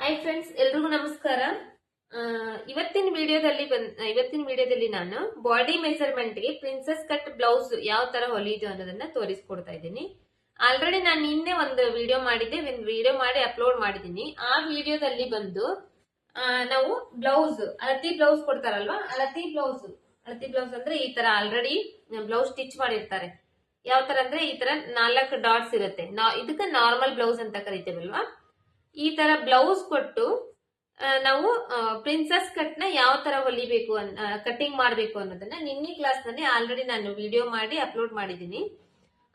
Hi friends, ಎಲ್ರಿಗೂ ನಮಸ್ಕಾರ. ಇವತ್ತಿನ ವಿಡಿಯೋದಲ್ಲಿ ನಾನು ಬಾಡಿ ಮೆಜರ್ಮೆಂಟ್ ಗೆ ಪ್ರಿನ್ಸೆಸ್ ಕಟ್ ಬ್ಲೌಸ್ ಯಾವ ತರ ಹೊಲಿಯೋದು ಅನ್ನೋದನ್ನ ತೋರಿಸ್ಕೊಡ್ತಾ ಇದ್ದೀನಿ. ಆಲ್ರೆಡಿ ನಾನು ನಿನ್ನೆ ಒಂದು ವಿಡಿಯೋ ಮಾಡಿದ್ದೆ, ಒಂದು ವಿಡಿಯೋ ಮಾಡಿ ಅಪ್ಲೋಡ್ ಮಾಡಿದ್ದೀನಿ. ಆ ವಿಡಿಯೋದಲ್ಲಿ ಬಂದು ನಾವು ಅಳತಿ ಬ್ಲೌಸ್ ಕೊಡ್ತಾರಲ್ವಾ, ಅಳತಿ ಬ್ಲೌಸ್ ಅಂದ್ರೆ ಈ ತರ ಆಲ್ರೆಡಿ ಬ್ಲೌಸ್ ಸ್ಟಿಚ್ ಮಾಡಿರ್ತಾರೆ. ಯಾವ ತರ ಅಂದ್ರೆ ಈ ತರ 4 ಡಾಟ್ಸ್ ಇರುತ್ತೆ. ಇದಕ್ಕೆ ನಾರ್ಮಲ್ ಬ್ಲೌಸ್ ಅಂತ ಕರಿತೇವಲ್ವಾ, ಈ ತರ ಬ್ಲೌಸ್ ಕೊಟ್ಟು ನಾವು ಪ್ರಿನ್ಸೆಸ್ ಕಟ್ ನ ಯಾವ ತರ ಹೊಲಿಬೇಕು, ಕಟಿಂಗ್ ಮಾಡಬೇಕು ಅನ್ನೋದನ್ನ ನಿನ್ನೆ ಕ್ಲಾಸ್ ನಲ್ಲಿ ಆಲ್ರೆಡಿ ನಾನು ವಿಡಿಯೋ ಮಾಡಿ ಅಪ್ಲೋಡ್ ಮಾಡಿದ್ದೀನಿ.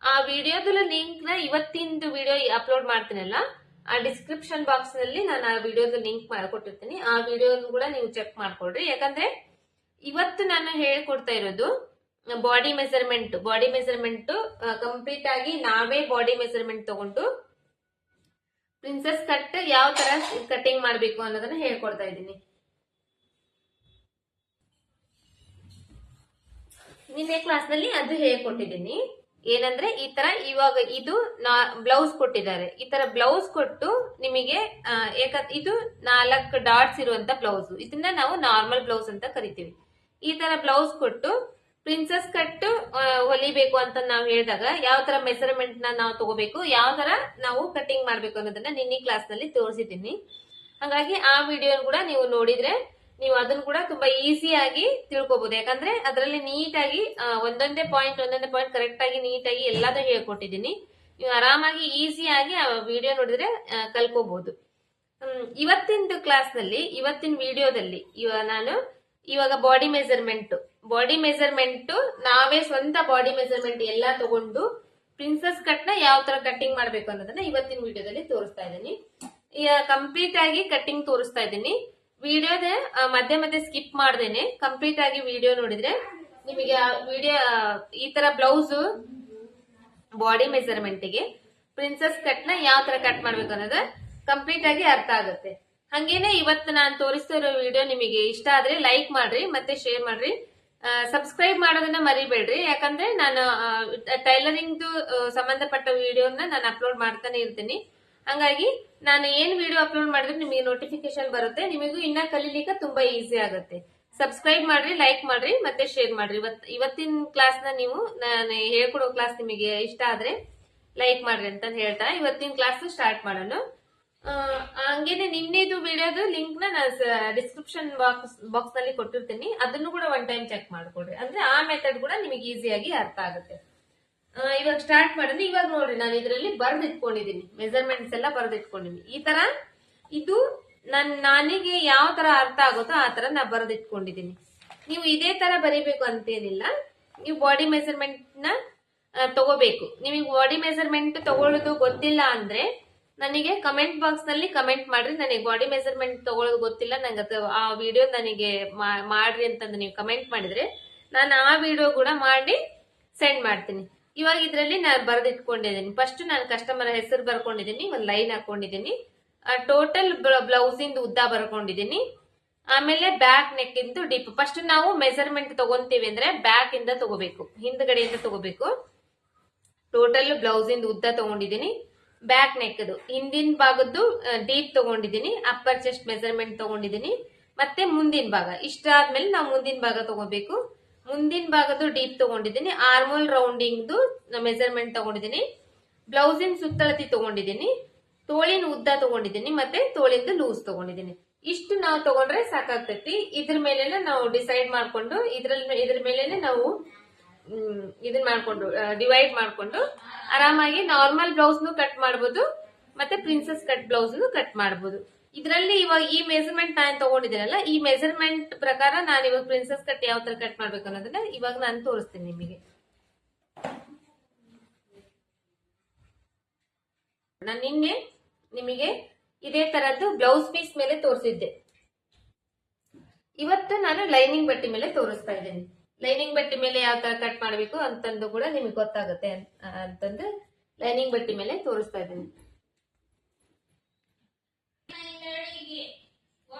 ಆ ವಿಡಿಯೋದ ಲಿಂಕ್ ನ ಇವತ್ತಿನ ವಿಡಿಯೋ ಅಪ್ಲೋಡ್ ಮಾಡ್ತೀನಲ್ಲ, ಆ ಡಿಸ್ಕ್ರಿಪ್ಷನ್ ಬಾಕ್ಸ್ ನಲ್ಲಿ ನಾನು ಆ ವಿಡಿಯೋದ ಲಿಂಕ್ ಕೊಟ್ಟಿರ್ತೀನಿ. ಆ ವಿಡಿಯೋ ಕೂಡ ನೀವು ಚೆಕ್ ಮಾಡ್ಕೊಳ್ರಿ. ಯಾಕಂದ್ರೆ ಇವತ್ತು ನಾನು ಹೇಳ್ಕೊಡ್ತಾ ಇರೋದು ಬಾಡಿ ಮೆಜರ್ಮೆಂಟ್ ಕಂಪ್ಲೀಟ್ ಆಗಿ ನಾವೇ ಬಾಡಿ ಮೆಜರ್ಮೆಂಟ್ ತಗೊಂಡು ಪ್ರಿನ್ಸೆಸ್ ಕಟ್ ಯಾವ ತರ ಕಟಿಂಗ್ ಮಾಡಬೇಕು ಅನ್ನೋದನ್ನ ಹೇಳ್ಕೊಡ್ತಾ ಇದ್ದೀನಿ. ನಿನ್ನೆ ಕ್ಲಾಸ್ ನಲ್ಲಿ ಅದು ಹೇಳ್ಕೊಟ್ಟಿದ್ದೀನಿ. ಏನಂದ್ರೆ ಈ ತರ ಇವಾಗ ಇದು ಬ್ಲೌಸ್ ಕೊಟ್ಟಿದ್ದಾರೆ. ಈ ತರ ಬ್ಲೌಸ್ ಕೊಟ್ಟು ನಿಮಗೆ ಇದು 4 ಡಾಟ್ಸ್ ಇರುವಂತ ಬ್ಲೌಸ್, ಇದನ್ನ ನಾವು ನಾರ್ಮಲ್ ಬ್ಲೌಸ್ ಅಂತ ಕರಿತೀವಿ. ಈ ತರ ಬ್ಲೌಸ್ ಕೊಟ್ಟು ಪ್ರಿನ್ಸೆಸ್ ಕಟ್ ಹೊಲಿಬೇಕು ಅಂತ ನಾವು ಹೇಳಿದಾಗ ಯಾವ ತರ ಮೆಜರ್ಮೆಂಟ್ ನಾವು ತಗೋಬೇಕು, ಯಾವ ತರ ನಾವು ಕಟಿಂಗ್ ಮಾಡ್ಬೇಕು ಅನ್ನೋದನ್ನ ನಿನ್ನೆ ಕ್ಲಾಸ್ ನಲ್ಲಿ ತೋರಿಸಿದ್ದೀನಿ. ಹಾಗಾಗಿ ಆ ವಿಡಿಯೋ ಕೂಡ ನೀವು ನೋಡಿದ್ರೆ ನೀವು ಅದನ್ನ ಕೂಡ ತುಂಬಾ ಈಸಿಯಾಗಿ ತಿಳ್ಕೊಬಹುದು. ಯಾಕಂದ್ರೆ ಅದರಲ್ಲಿ ನೀಟಾಗಿ ಒಂದೊಂದೇ ಪಾಯಿಂಟ್ ಕರೆಕ್ಟ್ ಆಗಿ ನೀಟಾಗಿ ಎಲ್ಲಾದ್ರೂ ಹೇಳ್ಕೊಟ್ಟಿದ್ದೀನಿ. ನೀವು ಆರಾಮಾಗಿ ಈಸಿಯಾಗಿ ಆ ವಿಡಿಯೋ ನೋಡಿದ್ರೆ ಕಲ್ಕೋಬಹುದು. ಇವತ್ತಿನ ಕ್ಲಾಸ್ ನಲ್ಲಿ, ಇವತ್ತಿನ ವಿಡಿಯೋದಲ್ಲಿ ನಾನು ಇವಾಗ ಬಾಡಿ ಮೆಜರ್ಮೆಂಟ್ ನಾವೇ ಸ್ವಂತ ಬಾಡಿ ಮೆಜರ್ಮೆಂಟ್ ಎಲ್ಲಾ ತಗೊಂಡು ಪ್ರಿನ್ಸೆಸ್ ಕಟ್ ನ ಯಾವ ತರ ಕಟಿಂಗ್ ಮಾಡ್ಬೇಕು ಅನ್ನೋದನ್ನ ಇವತ್ತಿನ ವಿಡಿಯೋದಲ್ಲಿ ತೋರಿಸ್ತಾ ಇದ್ದೀನಿ. ಕಂಪ್ಲೀಟ್ ಆಗಿ ಕಟಿಂಗ್ ತೋರಿಸ್ತಾ ಇದ್ದೀನಿ. ವಿಡಿಯೋದ ಮಧ್ಯೆ ಸ್ಕಿಪ್ ಮಾಡ್ದೇನೆ ಕಂಪ್ಲೀಟ್ ಆಗಿ ವಿಡಿಯೋ ನೋಡಿದ್ರೆ ನಿಮಗೆ ವಿಡಿಯೋ ಈ ತರ ಬ್ಲೌಸ್ ಬಾಡಿ ಮೆಜರ್ಮೆಂಟ್ ಗೆ ಪ್ರಿನ್ಸೆಸ್ ಕಟ್ ನ ಯಾವ ತರ ಕಟ್ ಮಾಡ್ಬೇಕು ಅನ್ನೋದು ಕಂಪ್ಲೀಟ್ ಆಗಿ ಅರ್ಥ ಆಗುತ್ತೆ. ಹಂಗೇನೆ ಇವತ್ತು ನಾನು ತೋರಿಸ್ತಾ ಇರೋ ವಿಡಿಯೋ ನಿಮಗೆ ಇಷ್ಟ ಆದ್ರೆ ಲೈಕ್ ಮಾಡ್ರಿ, ಮತ್ತೆ ಶೇರ್ ಮಾಡ್ರಿ, ಸಬ್ಸ್ಕ್ರೈಬ್ ಮಾಡೋದನ್ನ ಮರಿಬೇಡ್ರಿ. ಯಾಕಂದ್ರೆ ನಾನು ಟೈಲರಿಂಗ್ ಸಂಬಂಧಪಟ್ಟ ವಿಡಿಯೋನ ನಾನು ಅಪ್ಲೋಡ್ ಮಾಡ್ತಾನೆ ಇರ್ತೀನಿ. ಹಂಗಾಗಿ ನಾನು ಏನ್ ವಿಡಿಯೋ ಅಪ್ಲೋಡ್ ಮಾಡಿದ್ರೆ ನಿಮಗೆ ನೋಟಿಫಿಕೇಶನ್ ಬರುತ್ತೆ, ನಿಮಗೂ ಇನ್ನ ಕಲೀಲಿಕ್ಕೆ ತುಂಬಾ ಈಸಿ ಆಗುತ್ತೆ. ಸಬ್ಸ್ಕ್ರೈಬ್ ಮಾಡ್ರಿ, ಲೈಕ್ ಮಾಡ್ರಿ, ಮತ್ತೆ ಶೇರ್ ಮಾಡ್ರಿ. ಇವತ್ತಿನ ಕ್ಲಾಸ್ ನ ನೀವು ನಾನು ಹೇಳ್ಕೊಡೋ ಕ್ಲಾಸ್ ನಿಮಗೆ ಇಷ್ಟ ಆದ್ರೆ ಲೈಕ್ ಮಾಡ್ರಿ ಅಂತ ಹೇಳ್ತಾ ಇವತ್ತಿನ ಕ್ಲಾಸ್ ಸ್ಟಾರ್ಟ್ ಮಾಡೋಣ. ಹಂಗೇನೆ ನಿನ್ನೆದು ವಿಡಿಯೋದು ಲಿಂಕ್ ನ ನಾನು ಡಿಸ್ಕ್ರಿಪ್ಷನ್ ಬಾಕ್ಸ್ ನಲ್ಲಿ ಕೊಟ್ಟಿರ್ತೀನಿ. ಅದನ್ನು ಕೂಡ ಒನ್ ಟೈಮ್ ಚೆಕ್ ಮಾಡ್ಕೊಡ್ರಿ. ಅಂದ್ರೆ ಆ ಮೆಥಡ್ ಕೂಡ ನಿಮಗೆ ಈಸಿಯಾಗಿ ಅರ್ಥ ಆಗುತ್ತೆ. ಇವಾಗ ಸ್ಟಾರ್ಟ್ ಮಾಡೋಣ. ಇವಾಗ ನೋಡ್ರಿ, ನಾನು ಇದರಲ್ಲಿ ಬರ್ದಿಟ್ಕೊಂಡಿದ್ದೀನಿ, ಮೆಜರ್ಮೆಂಟ್ಸ್ ಎಲ್ಲ ಬರ್ದಿಟ್ಕೊಂಡಿದ್ದೀನಿ. ಈ ತರ ಇದು ನನಗೆ ಯಾವ ತರ ಅರ್ಥ ಆಗುತ್ತೋ ಆ ತರ ನಾ ಬರ್ದಿಟ್ಕೊಂಡಿದ್ದೀನಿ. ನೀವು ಇದೇ ತರ ಬರೀಬೇಕು ಅಂತೇನಿಲ್ಲ. ನೀವು ಬಾಡಿ ಮೆಜರ್ಮೆಂಟ್ ನ ತಗೋಬೇಕು. ನಿಮಗೆ ಬಾಡಿ ಮೆಜರ್ಮೆಂಟ್ ತಗೊಳ್ಳೋದು ಗೊತ್ತಿಲ್ಲ ಅಂದ್ರೆ ನನಗೆ ಕಮೆಂಟ್ ಬಾಕ್ಸ್ ನಲ್ಲಿ ಕಮೆಂಟ್ ಮಾಡ್ರಿ. ನನಗೆ ಬಾಡಿ ಮೆಜರ್ಮೆಂಟ್ ತಗೊಳ್ಳೋದು ಗೊತ್ತಿಲ್ಲ, ನಂಗೆ ಆ ವಿಡಿಯೋ ನನಗೆ ಮಾಡ್ರಿ ಅಂತಂದು ನೀವು ಕಮೆಂಟ್ ಮಾಡಿದ್ರೆ ನಾನು ಆ ವಿಡಿಯೋ ಕೂಡ ಮಾಡಿ ಸೆಂಡ್ ಮಾಡ್ತೀನಿ. ಇವಾಗ ಇದರಲ್ಲಿ ನಾನು ಬರೆದಿಟ್ಕೊಂಡಿದ್ದೀನಿ. ಫಸ್ಟ್ ನಾನು ಕಸ್ಟಮರ್ ಹೆಸರು ಬರ್ಕೊಂಡಿದ್ದೀನಿ, ಒಂದು ಲೈನ್ ಹಾಕೊಂಡಿದ್ದೀನಿ, ಟೋಟಲ್ ಬ್ಲೌಸ್ ಇಂದ ಉದ್ದ ಬರ್ಕೊಂಡಿದ್ದೀನಿ. ಆಮೇಲೆ ಬ್ಯಾಕ್ ನೆಕ್ ಇಂದು ಡೀಪ್. ಫಸ್ಟ್ ನಾವು ಮೆಜರ್ಮೆಂಟ್ ತಗೊಂತೀವಿ ಅಂದ್ರೆ ಬ್ಯಾಕ್ ಇಂದ ತಗೋಬೇಕು, ಹಿಂದ್ಗಡೆಯಿಂದ ತಗೋಬೇಕು. ಟೋಟಲ್ ಬ್ಲೌಸ್ ಇಂದ ಉದ್ದ ತಗೊಂಡಿದ್ದೀನಿ. ಬ್ಯಾಕ್ ನೆಕ್ ಹಿಂದಿನ ಭಾಗದ್ದು ಡೀಪ್ ತಗೊಂಡಿದ್ದೀನಿ. ಅಪ್ಪರ್ ಚೆಸ್ಟ್ ಮೆಜರ್ಮೆಂಟ್ ತಗೊಂಡಿದ್ದೀನಿ. ಮತ್ತೆ ಮುಂದಿನ ಭಾಗ ಇಷ್ಟಾದ್ಮೇಲೆ ನಾವು ಮುಂದಿನ ಭಾಗ ತಗೋಬೇಕು. ಮುಂದಿನ ಭಾಗದ್ದು ಡೀಪ್ ತಗೊಂಡಿದ್ದೀನಿ. ಆರ್ಮೋಲ್ ರೌಂಡಿಂಗ್ ಮೆಜರ್ಮೆಂಟ್ ತಗೊಂಡಿದ್ದೀನಿ. ಬ್ಲೌಸಿನ ಸುತ್ತಳತಿ ತಗೊಂಡಿದ್ದೀನಿ. ತೋಳಿನ ಉದ್ದ ತಗೊಂಡಿದ್ದೀನಿ. ಮತ್ತೆ ತೋಳಿಂದ ಲೂಸ್ ತಗೊಂಡಿದ್ದೀನಿ. ಇಷ್ಟು ನಾವು ತಗೊಂಡ್ರೆ ಸಾಕಾಗ್ತೈತಿ. ಇದ್ರ ಮೇಲೆನೆ ನಾವು ಡಿಸೈಡ್ ಮಾಡ್ಕೊಂಡು ಇದ್ರ ಮೇಲೆನೆ ನಾವು ಇದನ್ನ ಮಾಡ್ಕೊಂಡು ಡಿವೈಡ್ ಮಾಡ್ಕೊಂಡು ಆರಾಮಾಗಿ ನಾರ್ಮಲ್ ಬ್ಲೌಸ್ ಕಟ್ ಮಾಡಬಹುದು, ಮತ್ತೆ ಪ್ರಿನ್ಸೆಸ್ ಕಟ್ ಬ್ಲೌಸ್ ಕಟ್ ಮಾಡಬಹುದು. ಇದರಲ್ಲಿ ಇವಾಗ ಈ ಮೆಜರ್ಮೆಂಟ್ ನಾನು ತಗೊಂಡಿದ್ದೀನಲ್ಲ, ಈ ಮೆಜರ್ಮೆಂಟ್ ಪ್ರಕಾರ ನಾನು ಇವಾಗ ಪ್ರಿನ್ಸೆಸ್ ಕಟ್ ಯಾವ ತರ ಕಟ್ ಮಾಡ್ಬೇಕು ಅನ್ನೋದನ್ನ ಇವಾಗ ನಾನು ತೋರಿಸ್ತೀನಿ ನಿಮಗೆ. ನಾನು ನಿನ್ನೆ ನಿಮಗೆ ಇದೇ ತರದ್ದು ಬ್ಲೌಸ್ ಪೀಸ್ ಮೇಲೆ ತೋರಿಸಿದ್ದೆ. ಇವತ್ತು ನಾನು ಲೈನಿಂಗ್ ಬಟ್ಟೆ ಮೇಲೆ ತೋರಿಸ್ತಾ ಇದ್ದೀನಿ. ಲೈನಿಂಗ್ ಬಟ್ಟೆ ಮೇಲೆ ಯಾವ ತರ ಕಟ್ ಮಾಡಬೇಕು ಅಂತಂದು ಕೂಡ ನಿಮ್ಗೆ ಗೊತ್ತಾಗುತ್ತೆ ಅಂತಂದು ಲೈನಿಂಗ್ ಬಟ್ಟೆ ಮೇಲೆ ತೋರಿಸ್ತಾ ಇದ್ದೀನಿ.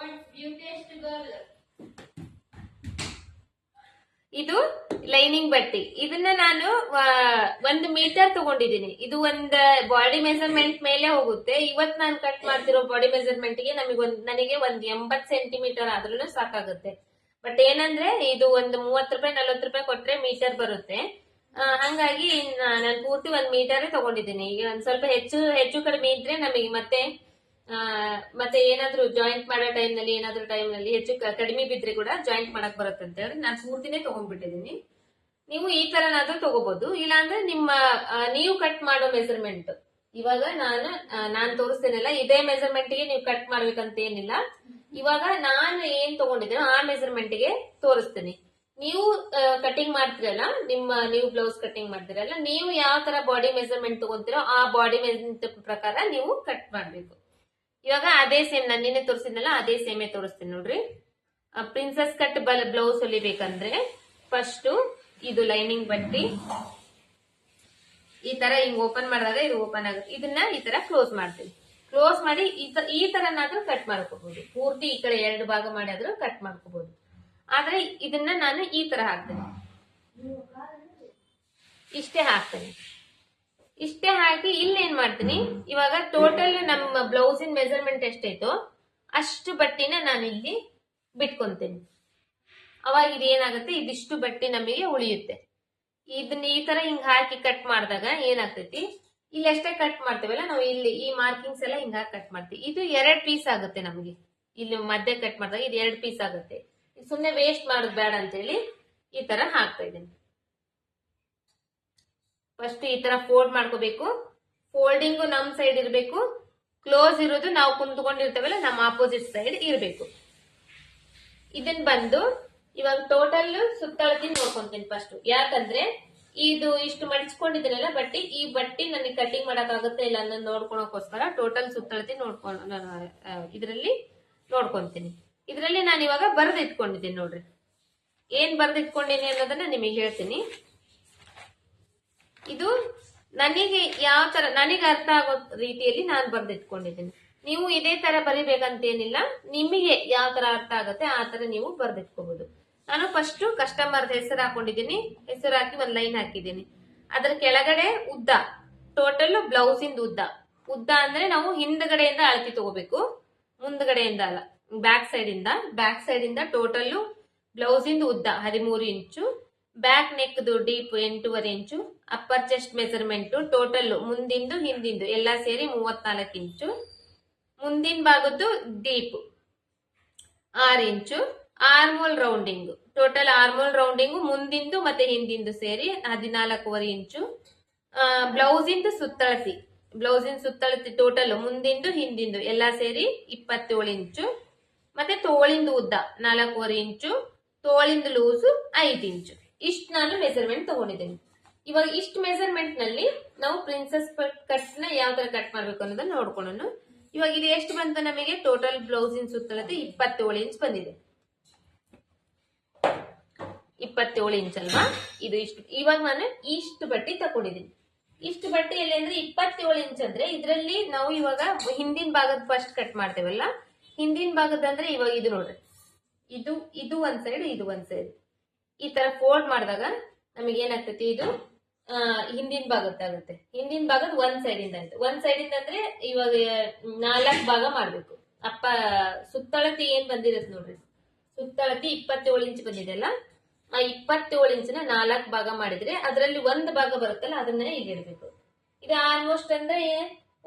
ಇದು ಲೈನಿಂಗ್ ಬಟ್ಟೆ. ಇದನ್ನ ನಾನು 1 ಮೀಟರ್ ತಗೊಂಡಿದ್ದೀನಿ. ಇದು ಒಂದ್ ಬಾಡಿ ಮೆಜರ್ಮೆಂಟ್ ಮೇಲೆ ಹೋಗುತ್ತೆ. ಇವತ್ ನಾನು ಕಟ್ ಮಾಡ್ತಿರೋ ಬಾಡಿ ಮೆಜರ್ಮೆಂಟ್ ಗೆ ನನಗೆ ಒಂದ್ 80 ಸೆಂಟಿಮೀಟರ್ ಆದ್ರೂ ಸಾಕಾಗುತ್ತೆ. ಬಟ್ ಏನಂದ್ರೆ ಇದು ಒಂದು 30 ರೂಪಾಯಿ 40 ರೂಪಾಯಿ ಕೊಟ್ರೆ ಮೀಟರ್ ಬರುತ್ತೆ. ಹಂಗಾಗಿ ನಾನು ಪೂರ್ತಿ 1 ಮೀಟರ್ ತಗೊಂಡಿದ್ದೀನಿ. ಈಗ ಒಂದ್ ಸ್ವಲ್ಪ ಹೆಚ್ಚು ಕಡಿಮೆ ಇದ್ರೆ ನಮಗೆ ಮತ್ತೆ ಏನಾದ್ರು ಜಾಯಿಂಟ್ ಮಾಡೋ ಟೈಮ್ ನಲ್ಲಿ ಹೆಚ್ಚು ಕಡಿಮೆ ಬಿದ್ರೆ ಕೂಡ ಜಾಯಿಂಟ್ ಮಾಡಕ್ ಬರುತ್ತೆ ಅಂತ ಹೇಳಿ ನಾನು ಪೂರ್ತಿನೇ ತಗೊಂಡ್ಬಿಟ್ಟಿದ್ದೀನಿ. ನೀವು ಈ ತರನಾದ್ರೂ ತಗೋಬಹುದು. ಇಲ್ಲಾಂದ್ರೆ ನೀವು ಕಟ್ ಮಾಡೋ ಮೆಜರ್ಮೆಂಟ್ ಇವಾಗ ನಾನು ತೋರಿಸ್ತೇನಲ್ಲ, ಇದೇ ಮೆಜರ್ಮೆಂಟ್ ಗೆ ನೀವು ಕಟ್ ಮಾಡ್ಬೇಕಂತ ಏನಿಲ್ಲ. ಇವಾಗ ನಾನು ಏನ್ ತಗೊಂಡಿದ್ದೀನೋ ಆ ಮೆಜರ್ಮೆಂಟ್ ಗೆ ತೋರಿಸ್ತೀನಿ. ನೀವು ಕಟಿಂಗ್ ಮಾಡ್ತಿರಲ್ಲ, ನೀವು ಬ್ಲೌಸ್ ಕಟಿಂಗ್ ಮಾಡ್ತಿರಲ್ಲ, ನೀವು ಯಾವ ತರ ಬಾಡಿ ಮೆಜರ್ಮೆಂಟ್ ತಗೊಂತೀರೋ ಆ ಬಾಡಿ ಮೆಜರ್ಮೆಂಟ್ ಪ್ರಕಾರ ನೀವು ಕಟ್ ಮಾಡ್ಬೇಕು. ಇವಾಗ ಅದೇ ಸೇಮ್ ನಾನು ನಿನ್ನೆ ತೋರಿಸಿದ್ನಲ್ಲ ಅದೇ ಸೇಮೇ ತೋರಿಸ್ತೀನಿ ನೋಡ್ರಿ. ಪ್ರಿನ್ಸೆಸ್ ಕಟ್ ಬ್ಲೌಸ್ ಹೊಲಿಬೇಕಂದ್ರೆ ಫಸ್ಟ್ ಇದು ಲೈನಿಂಗ್ ಬಟ್ಟಿ ಈ ತರ ಹಿಂಗ್ ಓಪನ್ ಮಾಡಿದಾಗ ಇದು ಓಪನ್ ಆಗುತ್ತೆ. ಇದನ್ನ ಈ ತರ ಕ್ಲೋಸ್ ಮಾಡ್ತೀವಿ. ಕ್ಲೋಸ್ ಮಾಡಿ ಈ ತರನಾದ್ರೂ ಕಟ್ ಮಾಡ್ಕೋಬಹುದು. ಪೂರ್ತಿ ಈ ಕಡೆ 2 ಭಾಗ ಮಾಡಿ ಆದ್ರೂ ಕಟ್ ಮಾಡ್ಕೋಬಹುದು. ಆದ್ರೆ ಇದನ್ನ ನಾನು ಈ ತರ ಹಾಕ್ತೇನೆ, ಇಷ್ಟೇ ಹಾಕ್ತೇನೆ. ಇಷ್ಟೇ ಹಾಕಿ ಇಲ್ಲಿ ಏನ್ ಮಾಡ್ತೀನಿ, ಇವಾಗ ಟೋಟಲ್ ನಮ್ಮ ಬ್ಲೌಸಿನ ಮೆಜರ್ಮೆಂಟ್ ಎಷ್ಟೈತೋ ಅಷ್ಟು ಬಟ್ಟಿನ ನಾನು ಇಲ್ಲಿ ಬಿಟ್ಕೊಂತೀನಿ. ಅವಾಗ ಇದು ಏನಾಗುತ್ತೆ, ಇದಿಷ್ಟು ಬಟ್ಟೆ ನಮಗೆ ಉಳಿಯುತ್ತೆ. ಇದನ್ನ ಈ ತರ ಹಿಂಗ್ ಹಾಕಿ ಕಟ್ ಮಾಡಿದಾಗ ಏನಾಗ್ತೈತಿ, ಇಲ್ಲಿ ಎಷ್ಟೇ ಕಟ್ ಮಾಡ್ತೇವಲ್ಲ ನಾವು ಇಲ್ಲಿ ಈ ಮಾರ್ಕಿಂಗ್ಸ್ ಎಲ್ಲ ಹಿಂಗ ಕಟ್ ಮಾಡ್ತೀವಿ. ಇದು 2 ಪೀಸ್ ಆಗುತ್ತೆ ನಮಗೆ. ಇಲ್ಲಿ ಮಧ್ಯೆ ಕಟ್ ಮಾಡಿದಾಗ ಇದು 2 ಪೀಸ್ ಆಗುತ್ತೆ. ಸುಮ್ನೆ ವೇಸ್ಟ್ ಮಾಡೋದು ಬೇಡ ಅಂತ ಹೇಳಿ ಈ ತರ ಹಾಕ್ತಾ ಇದ್ದೀನಿ. ಫಸ್ಟ್ ಈ ತರ ಫೋಲ್ಡ್ ಮಾಡ್ಕೋಬೇಕು. ಫೋಲ್ಡಿಂಗು ನಮ್ ಸೈಡ್ ಇರಬೇಕು, ಕ್ಲೋಸ್ ಇರೋದು ನಾವು ಕುಂತ್ಕೊಂಡಿರ್ತೇವಲ್ಲ ನಮ್ಮ ಆಪೋಸಿಟ್ ಸೈಡ್ ಇರಬೇಕು. ಇದನ್ ಬಂದು ಇವಾಗ ಟೋಟಲ್ ಸುತ್ತಳತಿ ನೋಡ್ಕೊಂತೀನಿ ಫಸ್ಟ್. ಯಾಕಂದ್ರೆ ಇದು ಇಷ್ಟು ಮಡಿಚ್ಕೊಂಡಿದ್ದೀನಲ್ಲ ಬಟ್ಟಿ, ಈ ಬಟ್ಟಿ ನನಗೆ ಕಟಿಂಗ್ ಮಾಡಕ್ ಆಗುತ್ತೆ ಇಲ್ಲ ಅನ್ನೋದು ನೋಡ್ಕೊಳಕೋಸ್ಕರ ಟೋಟಲ್ ಸುತ್ತಳತಿ ಇದರಲ್ಲಿ ನೋಡ್ಕೊಂತೀನಿ. ಇದರಲ್ಲಿ ನಾನು ಇವಾಗ ಬರೆದು ಇಟ್ಕೊಂಡಿದ್ದೀನಿ ನೋಡ್ರಿ. ಏನ್ ಬರೆದು ಇಟ್ಕೊಂಡಿನಿ ಅನ್ನೋದನ್ನ ನಿಮಗೆ ಹೇಳ್ತೀನಿ. ಇದು ನನಗೆ ಯಾವ ತರ ನನಗೆ ಅರ್ಥ ಆಗೋ ರೀತಿಯಲ್ಲಿ ನಾನು ಬರೆದಿಟ್ಕೊಂಡಿದ್ದೀನಿ. ನೀವು ಇದೇ ತರ ಬರಿಬೇಕಂತ ಏನಿಲ್ಲ, ನಿಮಗೆ ಯಾವ ತರ ಅರ್ಥ ಆಗುತ್ತೆ ಆ ತರ ನೀವು ಬರೆದಿಟ್ಕೋಬಹುದು. ನಾನು ಫಸ್ಟ್ ಕಸ್ಟಮರ್ ಹೆಸರು ಹಾಕೊಂಡಿದ್ದೀನಿ. ಹೆಸರು ಹಾಕಿ ಒಂದ್ ಲೈನ್ ಹಾಕಿದ್ದೀನಿ. ಅದ್ರ ಕೆಳಗಡೆ ಉದ್ದ, ಟೋಟಲ್ ಬ್ಲೌಸ್ ಇಂದ ಉದ್ದ ಅಂದ್ರೆ ನಾವು ಹಿಂದ್ಗಡೆಯಿಂದ ಅಳತಿ ತಗೋಬೇಕು, ಮುಂದ್ಗಡೆಯಿಂದ ಅಲ್ಲ. ಬ್ಯಾಕ್ ಸೈಡ್ ಇಂದ ಟೋಟಲ್ ಬ್ಲೌಸ್ ಇಂದ ಉದ್ದ 13 ಇಂಚು, ಬ್ಯಾಕ್ ನೆಕ್ ಡೀಪ್ 8.5 ಇಂಚು, ಅಪ್ಪರ್ ಚೆಸ್ಟ್ ಮೆಜರ್ಮೆಂಟ್ ಟೋಟಲ್ ಮುಂದಿಂದು ಹಿಂದಿಂದು ಎಲ್ಲಾ ಸೇರಿ 34 ಇಂಚು, ಮುಂದಿನ ಭಾಗದ್ದು ಡೀಪ್ 6 ಇಂಚು, armhole rounding total armhole rounding ಮುಂದಿಂದು ಮತ್ತೆ ಹಿಂದಿಂದು ಸೇರಿ 14.5 ಇಂಚು, ಬ್ಲೌಸಿಂದ ಸುತ್ತಳತಿ ಟೋಟಲ್ ಮುಂದಿಂದು ಹಿಂದಿಂದು ಎಲ್ಲಾ ಸೇರಿ 27 ಇಂಚು, ಮತ್ತೆ ತೋಳಿಂದ ಉದ್ದ 4.5 ಇಂಚು, ತೋಳಿಂದ ಲೂಸು 5 ಇಂಚು. ಇಷ್ಟು ನಾನು ಮೆಜರ್ಮೆಂಟ್ ತಗೊಂಡಿದ್ದೀನಿ. ಇವಾಗ ಇಷ್ಟು ಮೆಜರ್ಮೆಂಟ್ ನಲ್ಲಿ ನಾವು ಪ್ರಿನ್ಸೆಸ್ ಕಟ್ ನ ಯಾವ ತರ ಕಟ್ ಮಾಡ್ಬೇಕು ಅನ್ನೋದನ್ನ ನೋಡ್ಕೊಳ್ಳೋಣ. ಇವಾಗ ಇದು ಎಷ್ಟು ಬಂತು ನಮಗೆ, ಟೋಟಲ್ ಬ್ಲೌಸಿನ ಸುತ್ತಳತೆ 27 ಇಂಚ್ ಬಂದಿದೆ. 27 ಇಂಚ್ ಅಲ್ವಾ ಇದು. ಇಷ್ಟು ಇವಾಗ ನಾನು ಇಷ್ಟು ಬಟ್ಟೆ ತಕೊಂಡಿದ್ದೀನಿ. ಇಷ್ಟು ಬಟ್ಟೆ ಎಲ್ಲಿ ಅಂದ್ರೆ 27 ಇಂಚ್ ಅಂದ್ರೆ ಇದರಲ್ಲಿ ನಾವು ಇವಾಗ ಹಿಂದಿನ ಭಾಗದ ಫಸ್ಟ್ ಕಟ್ ಮಾಡ್ತೇವಲ್ಲ, ಹಿಂದಿನ ಭಾಗದ ಅಂದ್ರೆ ಇವಾಗ ಇದು ನೋಡ್ರಿ, ಇದು ಒಂದ್ ಸೈಡ್ ಇದು ಒಂದ್ ಸೈಡ್ ಈ ತರ ಫೋಲ್ಡ್ ಮಾಡಿದಾಗ ನಮಗೆ ಏನಾಗ್ತೈತಿ, ಇದು ಹಿಂದಿನ ಭಾಗತ್ತಾಗುತ್ತೆ. ಹಿಂದಿನ ಭಾಗದ ಒಂದ್ ಸೈಡ್ ಇಂದ ಆಯ್ತು. ಒಂದ್ ಸೈಡ್ ಇಂದ ಅಂದ್ರೆ ಇವಾಗ 4 ಭಾಗ ಮಾಡ್ಬೇಕು. ಸುತ್ತಳತಿ ಏನ್ ಬಂದಿರತ್ ನೋಡ್ರಿ, ಸುತ್ತಳತಿ 27 ಇಂಚ್ ಬಂದಿದೆ ಅಲ್ಲ, ಆ 27 ಇಂಚಿನ 4 ಭಾಗ ಮಾಡಿದ್ರೆ ಅದರಲ್ಲಿ ಒಂದು ಭಾಗ ಬರುತ್ತಲ್ಲ ಅದನ್ನ ಇಲ್ಲಿ ಇಡ್ಬೇಕು. ಇದು ಆಲ್ಮೋಸ್ಟ್ ಅಂದ್ರೆ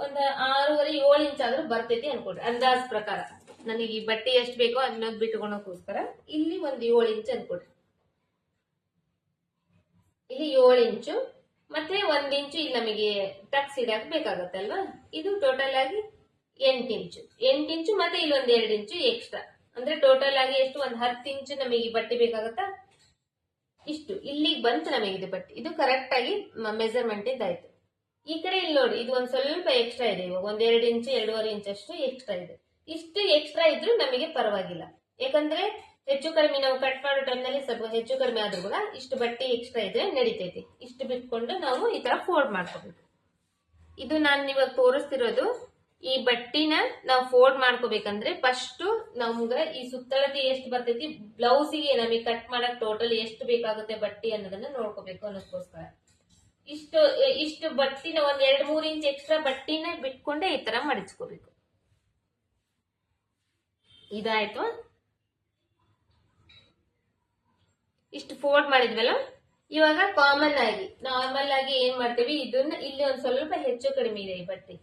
ಒಂದ್ 6.5-7 ಇಂಚ್ ಆದ್ರೂ ಬರ್ತೈತಿ ಅನ್ಕೊಡ್ರಿ ಅಂದಾಜ್ ಪ್ರಕಾರ. ನನಗೆ ಈ ಬಟ್ಟೆ ಎಷ್ಟು ಬೇಕೋ ಅನ್ನೋದು ಬಿಟ್ಕೊಳಕೋಸ್ಕರ ಇಲ್ಲಿ ಒಂದ್ 7 ಇಂಚ್ ಅನ್ಕೊಡ್ರಿ. ಇಲ್ಲಿ 7 ಇಂಚು ಮತ್ತೆ 1 ಇಂಚು ಇಲ್ಲಿ ನಮಗೆ ಟಕ್ಸ್ ಇಡಕ್ ಬೇಕಾಗತ್ತಲ್ವಾ. ಇದು ಟೋಟಲ್ ಆಗಿ 8 ಇಂಚು ಮತ್ತೆ ಇಲ್ಲಿ ಒಂದ್ 2 ಇಂಚು ಎಕ್ಸ್ಟ್ರಾ, ಅಂದ್ರೆ ಟೋಟಲ್ ಆಗಿ ಎಷ್ಟು ಒಂದ್ 10 ಇಂಚು ನಮಗೆ ಈ ಬಟ್ಟೆ ಬೇಕಾಗತ್ತಾ. ಇಷ್ಟು ಇಲ್ಲಿಗೆ ಬಂತು ನಮಗೆ ಇದು ಬಟ್ಟೆ. ಇದು ಕರೆಕ್ಟ್ ಆಗಿ ಮೆಜರ್ಮೆಂಟ್ ಇದಾಯ್ತು. ಈ ಕಡೆ ಇಲ್ಲಿ ನೋಡಿ, ಇದು ಒಂದ್ ಸ್ವಲ್ಪ ಎಕ್ಸ್ಟ್ರಾ ಇದೆ. ಇವಾಗ ಒಂದ್ 2 ಇಂಚು 2.5 ಇಂಚ್ ಅಷ್ಟು ಎಕ್ಸ್ಟ್ರಾ ಇದೆ. ಇಷ್ಟು ಎಕ್ಸ್ಟ್ರಾ ಇದ್ರೂ ನಮಗೆ ಪರವಾಗಿಲ್ಲ, ಯಾಕಂದ್ರೆ ಹೆಚ್ಚು ಕಡಿಮೆ ನಾವು ಕಟ್ ಮಾಡೋ ಟೈಮ್ ನಲ್ಲಿ ಸ್ವಲ್ಪ ಹೆಚ್ಚು ಕಡಿಮೆ ಆದ್ರೂ ಕೂಡ ಇಷ್ಟು ಬಟ್ಟೆ ಎಕ್ಸ್ಟ್ರಾ ಇದ್ರೆ ನಡೀತೈತಿ. ಇಷ್ಟು ಬಿಟ್ಕೊಂಡು ನಾವು ಈ ತರ ಫೋಲ್ಡ್ ಮಾಡ್ಕೋಬೇಕು. ಇದು ನಾನು ಇವಾಗ ತೋರಿಸ್ತಿರೋದು ಈ ಬಟ್ಟಿನ ನಾವು ಫೋಲ್ಡ್ ಮಾಡ್ಕೋಬೇಕಂದ್ರೆ ಫಸ್ಟ್ ನಮ್ಗ ಈ ಸುತ್ತಳತೆ ಎಷ್ಟು ಬರ್ತೈತಿ, ಬ್ಲೌಸಿಗೆ ನಮಗೆ ಕಟ್ ಮಾಡಕ್ ಟೋಟಲ್ ಎಷ್ಟು ಬೇಕಾಗುತ್ತೆ ಬಟ್ಟಿ ಅನ್ನೋದನ್ನ ನೋಡ್ಕೋಬೇಕು ಅನ್ನೋದಕ್ಕೋಸ್ಕರ ಇಷ್ಟು ಬಟ್ಟಿನ ಒಂದ್ 2-3 ಇಂಚ್ ಎಕ್ಸ್ಟ್ರಾ ಬಟ್ಟಿನ ಬಿಟ್ಕೊಂಡೆ ಈ ತರ ಮಡಿಚ್ಕೋಬೇಕು. ಇದಾಯ್ತು. ಇಷ್ಟು ಫೋಲ್ಡ್ ಮಾಡಿದ್ವಲ್ಲ, ಇವಾಗ ಕಾಮನ್ ಆಗಿ ನಾರ್ಮಲ್ ಆಗಿ ಏನ್ ಮಾಡ್ತೀವಿ, ಇದನ್ನ ಇಲ್ಲಿ ಒಂದ್ ಸ್ವಲ್ಪ ಹೆಚ್ಚು ಕಡಿಮೆ ಇದೆ ಈ ಬಟ್ಟೆ,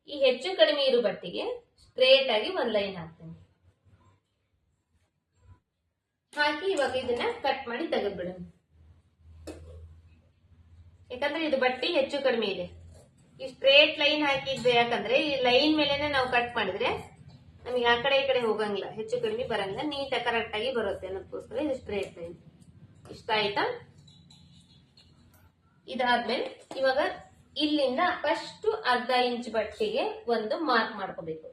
ಈ ಹೆಚ್ಚು ಕಡಿಮೆ ಇರೋ ಬಟ್ಟೆಗೆ ಸ್ಟ್ರೇಟ್ ಆಗಿ ಒಂದ್ ಲೈನ್ ಹಾಕ್ತೇನೆ. ಹಾಕಿ ಇವಾಗ ಇದನ್ನ ಕಟ್ ಮಾಡಿ ತೆಗೆದ್ಬಿಡೋಣ. ಯಾಕಂದ್ರೆ ಇದು ಬಟ್ಟೆ ಹೆಚ್ಚು ಕಡಿಮೆ ಇದೆ. ಈ ಸ್ಟ್ರೇಟ್ ಲೈನ್ ಹಾಕಿದ್ದೆ ಯಾಕಂದ್ರೆ ಈ ಲೈನ್ ಮೇಲೆನೆ ನಾವು ಕಟ್ ಮಾಡಿದ್ರೆ ನಮಗೆ ಆ ಕಡೆ ಈ ಕಡೆ ಹೋಗಂಗಿಲ್ಲ, ಹೆಚ್ಚು ಕಡಿಮೆ ಬರಂಗಿಲ್ಲ, ನೀಟಾಗಿ ಕರೆಕ್ಟ್ ಆಗಿ ಬರುತ್ತೆ ಅನ್ನೋದಕ್ಕೋಸ್ಕರ ಇದು ಸ್ಟ್ರೇಟ್ ಲೈನ್. ಇಷ್ಟ ಆಯ್ತಾ? ಇದಾದ್ಮೇಲೆ ಇವಾಗ ಇಲ್ಲಿಂದ ಫಸ್ಟ್ ಅರ್ಧ ಇಂಚ್ ಬಟ್ಟೆಗೆ ಒಂದು ಮಾರ್ಕ್ ಮಾಡ್ಕೋಬೇಕು.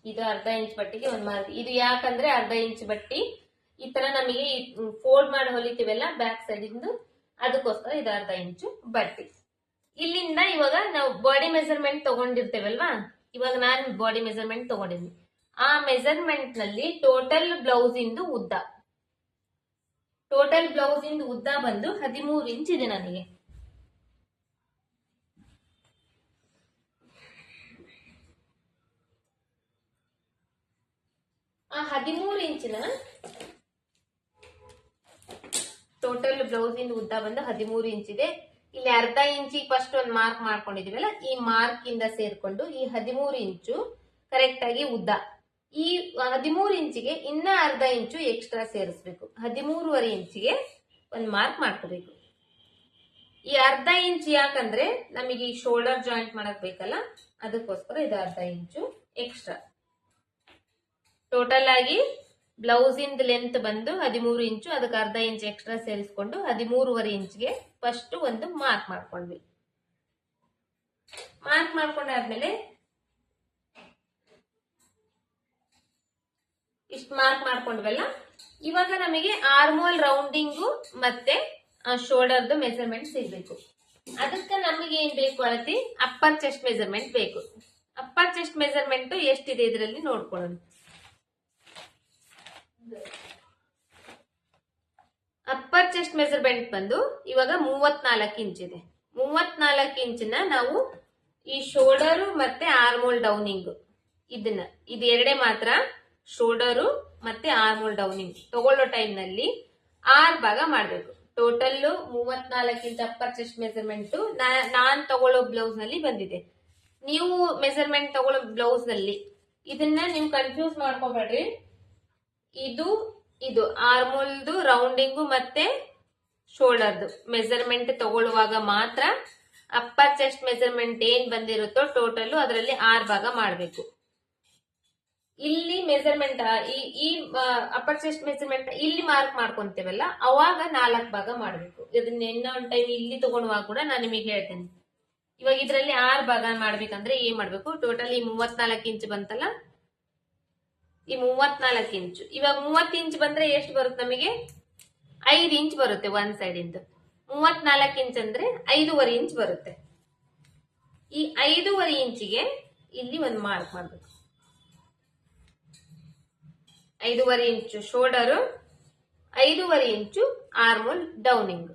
ಇದು ಅರ್ಧ ಇಂಚ್ ಬಟ್ಟೆಗೆ ಒಂದು ಮಾರ್ಕ್. ಇದು ಯಾಕಂದ್ರೆ ಅರ್ಧ ಇಂಚ್ ಬಟ್ಟಿ ಈ ತರ ನಮಗೆ ಫೋಲ್ಡ್ ಮಾಡಿ ಹೊಲಿತೀವಲ್ಲ ಬ್ಯಾಕ್ ಸೈಡ್ ಇಂದು, ಅದಕ್ಕೋಸ್ಕರ ಇದು ಅರ್ಧ ಇಂಚು ಬಟ್ಟೆ. ಇಲ್ಲಿಂದ ಇವಾಗ ನಾವು ಬಾಡಿ ಮೆಜರ್ಮೆಂಟ್ ತಗೊಂಡಿರ್ತೇವಲ್ವಾ, ಇವಾಗ ನಾನು ಬಾಡಿ ಮೆಜರ್ಮೆಂಟ್ ತಗೊಂಡಿದ್ವಿ. ಆ ಮೆಜರ್ಮೆಂಟ್ ನಲ್ಲಿ ಟೋಟಲ್ ಬ್ಲೌಸ್ ಇಂದು ಉದ್ದ ಬಂದು 13 ಇಂಚ್ ಇದೆ ನನಗೆ. ಆ 13 ಇಂಚಿನ ಟೋಟಲ್ ಬ್ಲೌಸ್ ಇಂದ ಉದ್ದ ಬಂದು 13 ಇಂಚ್ ಇದೆ. ಇಲ್ಲಿ ಅರ್ಧ ಇಂಚಿ ಫಸ್ಟ್ ಒಂದು ಮಾರ್ಕ್ ಮಾಡ್ಕೊಂಡಿದೀವಲ್ಲ, ಈ ಮಾರ್ಕ್ ಇಂದ ಸೇರ್ಕೊಂಡು ಈ 13 ಇಂಚು ಕರೆಕ್ಟ್ ಆಗಿ ಉದ್ದ. ಈ 13 ಇಂಚಿಗೆ ಇನ್ನ ಅರ್ಧ ಇಂಚು ಎಕ್ಸ್ಟ್ರಾ ಸೇರಿಸ್ಬೇಕು. 13.5 ಇಂಚಿಗೆ ಒಂದು ಮಾರ್ಕ್ ಮಾಡ್ಕೋಬೇಕು. ಈ ಅರ್ಧ ಇಂಚ್ ಯಾಕಂದ್ರೆ ನಮಗೆ ಈ ಶೋಲ್ಡರ್ ಜಾಯಿಂಟ್ ಮಾಡಕ್ ಬೇಕಲ್ಲ, ಅದಕ್ಕೋಸ್ಕರ ಇದು ಅರ್ಧ ಇಂಚು ಎಕ್ಸ್ಟ್ರಾ. ಟೋಟಲ್ ಆಗಿ ಬ್ಲೌಸ್ ಇಂದ ಲೆಂತ್ ಬಂದು 13 ಇಂಚು, ಅದಕ್ಕೆ ಅರ್ಧ ಇಂಚ್ ಎಕ್ಸ್ಟ್ರಾ ಸೇರಿಸ್ಕೊಂಡು 13.5 ಇಂಚ್ಗೆ ಫಸ್ಟ್ ಒಂದು ಮಾರ್ಕ್ ಮಾಡ್ಕೊಂಡ್ವಿ. ಮಾರ್ಕ್ ಮಾಡ್ಕೊಂಡಾದ್ಮೇಲೆ ಇಷ್ಟು ಮಾರ್ಕ್ ಮಾಡ್ಕೊಂಡ್ವಲ್ಲ, ಇವಾಗ ನಮಗೆ ಆರ್ಮೋಲ್ ರೌಂಡಿಂಗು ಮತ್ತೆ ಶೋಲ್ಡರ್ದು ಮೆಜರ್ಮೆಂಟ್ ಸಿಗ್ಬೇಕು. ಅದಕ್ಕೆ ನಮಗೆ ಏನ್ ಬೇಕು ಅಳತಿ, ಅಪ್ಪರ್ ಚೆಸ್ಟ್ ಮೆಜರ್ಮೆಂಟ್ ಬೇಕು. ಅಪ್ಪರ್ ಚೆಸ್ಟ್ ಮೆಜರ್ಮೆಂಟ್ ಎಷ್ಟಿದೆ ಇದರಲ್ಲಿ ನೋಡ್ಕೊಳ್ಳೋಣ. ಅಪ್ಪರ್ ಚೆಸ್ಟ್ ಮೆಜರ್ಮೆಂಟ್ ಬಂದು ಇವಾಗ 34 ಇಂಚ್ ಇದೆ. 34 ಇಂಚಿನ ನಾವು ಈ ಶೋಲ್ಡರ್ ಮತ್ತೆ ಆರ್ಮೋಲ್ ಡೌನಿಂಗ್ ಇದು ಎರಡೇ ಮಾತ್ರ, ಶೋಲ್ಡರು ಮತ್ತೆ ಆರ್ಮೋಲ್ ಡೌನಿಂಗ್ ತಗೊಳ್ಳೋ ಟೈಮ್ ನಲ್ಲಿ 6 ಭಾಗ ಮಾಡ್ಬೇಕು. Total 34 inch upper chest measurement ನಾನ್ ತಗೊಳ್ಳೋ ಬ್ಲೌಸ್ ನಲ್ಲಿ ಬಂದಿದೆ. ನೀವು ಮೆಜರ್ಮೆಂಟ್ ತಗೊಳ್ಳೋ ಬ್ಲೌಸ್ ನಲ್ಲಿ ಇದನ್ನ ನೀವು ಕನ್ಫ್ಯೂಸ್ ಮಾಡ್ಕೋಬೇಡ್ರಿ. ಇದು ಆರ್ಮೋಲ್ದು ರೌಂಡಿಂಗು ಮತ್ತೆ ಶೋಲ್ಡರ್ದು ಮೆಜರ್ಮೆಂಟ್ ತಗೊಳ್ಳುವಾಗ ಮಾತ್ರ ಅಪ್ಪರ್ ಚೆಸ್ಟ್ ಮೆಜರ್ಮೆಂಟ್ ಏನ್ ಬಂದಿರುತ್ತೋ ಟೋಟಲ್ ಅದರಲ್ಲಿ 6 ಭಾಗ ಮಾಡ್ಬೇಕು. ಇಲ್ಲಿ ಮೆಜರ್ಮೆಂಟ್ ಈ ಅಪ್ಪರ್ ಚೆಸ್ಟ್ ಮೆಜರ್ಮೆಂಟ್ ಇಲ್ಲಿ ಮಾರ್ಕ್ ಮಾಡ್ಕೊಂತೇವಲ್ಲ, ಅವಾಗ 4 ಭಾಗ ಮಾಡ್ಬೇಕು. ಇದನ್ನ ಇನ್ನೊಂದ್ ಟೈಮ್ ಇಲ್ಲಿ ತಗೊಳುವಾಗ ಕೂಡ ನಾನು ನಿಮಗೆ ಹೇಳ್ತೇನೆ. ಇವಾಗ ಇದರಲ್ಲಿ 6 ಭಾಗ ಮಾಡ್ಬೇಕಂದ್ರೆ ಏನ್ ಮಾಡ್ಬೇಕು, ಟೋಟಲ್ ಈ 34 ಇಂಚ್ ಬಂತಲ್ಲ, ಈ 34 ಇಂಚು ಇವಾಗ 30 ಇಂಚ್ ಬಂದ್ರೆ ಎಷ್ಟು ಬರುತ್ತೆ ನಮಗೆ, 5 ಇಂಚ್ ಬರುತ್ತೆ ಒಂದ್ ಸೈಡ್ ಇಂದ. 34 ಇಂಚ್ ಅಂದ್ರೆ 5.5 ಇಂಚ್ ಬರುತ್ತೆ. ಈ 5.5 ಇಂಚಿಗೆ ಇಲ್ಲಿ ಒಂದು ಮಾರ್ಕ್ ಮಾಡ್ಬೇಕು. 5.5 ಇಂಚು ಶೋಲ್ಡರ್, 5.5 ಇಂಚು armhole downing.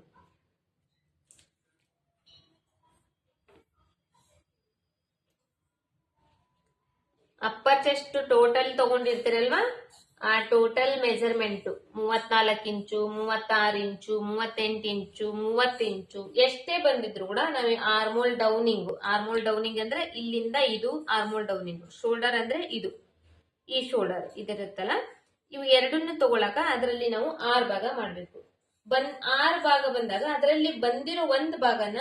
Upper chest total ತಗೊಂಡಿರ್ತೀರಲ್ವಾ, ಆ ಟೋಟಲ್ ಮೆಜರ್ಮೆಂಟ್ 34 ಇಂಚು, 36 ಇಂಚು, 38 ಇಂಚು, 30 ಇಂಚು ಎಷ್ಟೇ ಬಂದಿದ್ರು ಕೂಡ ನಾವು ಆರ್ಮೋಲ್ ಡೌನಿಂಗ್ ಅಂದ್ರೆ ಇಲ್ಲಿಂದ ಇದು ಆರ್ಮೋಲ್ ಡೌನಿಂಗ್, ಶೋಲ್ಡರ್ ಅಂದ್ರೆ ಇದು ಈ ಶೋಲ್ಡರ್ ಇದಿರುತ್ತಲ್ಲ, ಇವು ಎರಡನ್ನು ತಗೊಳಕ ಅದರಲ್ಲಿ ನಾವು 6 ಭಾಗ ಮಾಡ್ಬೇಕು. 6 ಭಾಗ ಬಂದಾಗ ಅದರಲ್ಲಿ ಬಂದಿರೋ ಒಂದು ಭಾಗನ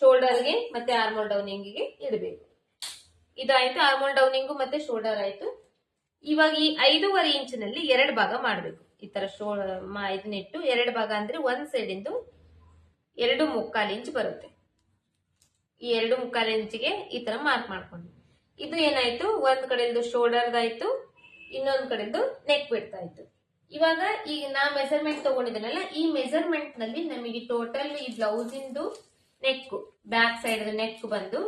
ಶೋಲ್ಡರ್ಗೆ ಮತ್ತೆ ಆರ್ಮೋಲ್ ಡೌನಿಂಗ್ಗೆ ಇಡಬೇಕು. ಇದಾಯ್ತು, ಆರ್ಮೋಲ್ ಡೌನಿಂಗು ಮತ್ತೆ ಶೋಲ್ಡರ್ ಆಯ್ತು. ಇವಾಗ ಈ 5.5 ಇಂಚಿನಲ್ಲಿ 2 ಭಾಗ ಮಾಡ್ಬೇಕು. ಈ ತರ ಇದನ್ನಿಟ್ಟು 2 ಭಾಗ ಅಂದ್ರೆ ಒಂದ್ ಸೈಡ್ ಇಂದು 2.25 ಇಂಚ್ ಬರುತ್ತೆ. ಈ 2.25 ಇಂಚಿಗೆ ಈ ತರ ಮಾರ್ಕ್ ಮಾಡ್ಕೊಂಡು, ಇದು ಏನಾಯ್ತು, ಒಂದ್ ಕಡೆದು ಶೋಲ್ಡರ್ ಆಯ್ತು, ಇನ್ನೊಂದ್ ಕಡೆದು ನೆಕ್ ಬಿಡ್ತಾ ಇತ್ತು. ಇವಾಗ ಈಗ ನಾ ಮೆಜರ್ಮೆಂಟ್ ತಗೊಂಡಿದ್ದೀನಲ್ಲ, ಈ ಮೆಜರ್ಮೆಂಟ್ ನಲ್ಲಿ ನಮಗೆ ಟೋಟಲ್ ಈ ಬ್ಲೌಸ್ ಇಂದು ನೆಕ್ ಬ್ಯಾಕ್ ಸೈಡ್ ನೆಕ್ ಬಂದು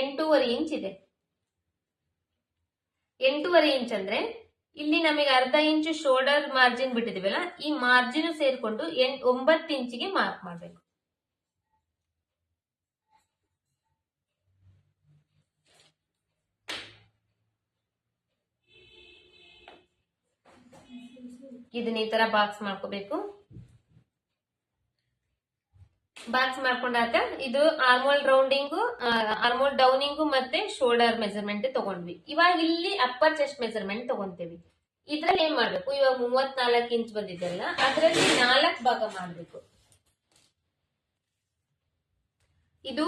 8.5 ಇಂಚ್ ಇದೆ. 8.5 ಇಂಚ್ ಅಂದ್ರೆ ಇಲ್ಲಿ ನಮಗೆ ಅರ್ಧ ಇಂಚು ಶೋಲ್ಡರ್ ಮಾರ್ಜಿನ್ ಬಿಟ್ಟಿದೀವಲ್ಲ, ಈ ಮಾರ್ಜಿನ್ ಸೇರ್ಕೊಂಡು 9 ಇಂಚಿಗೆ ಮಾರ್ಕ್ ಮಾಡ್ಬೇಕು. ಇದನ್ನ ಈ ತರ ಬಾಕ್ಸ್ ಮಾಡ್ಕೋಬೇಕು. ಬಾಕ್ಸ್ ಮಾಡ್ಕೊಂಡಾಗ ಇದು ಆರ್ಮೋಲ್ ರೌಂಡಿಂಗು, ಆರ್ಮೋಲ್ ಡೌನಿಂಗು ಮತ್ತೆ ಶೋಲ್ಡರ್ ಮೆಜರ್ಮೆಂಟ್ ತಗೊಂಡ್ವಿ. ಇವಾಗ ಇಲ್ಲಿ ಅಪ್ಪರ್ ಚೆಸ್ಟ್ ಮೆಜರ್ಮೆಂಟ್ ತಗೊಂತೀವಿ. ಇದ್ರಲ್ಲಿ ಏನ್ ಮಾಡ್ಬೇಕು, ಇವಾಗ 34 ಇಂಚ್ ಬಂದಿದ್ದೆಲ್ಲ ಅದರಲ್ಲಿ 4 ಭಾಗ ಮಾಡ್ಬೇಕು. ಇದು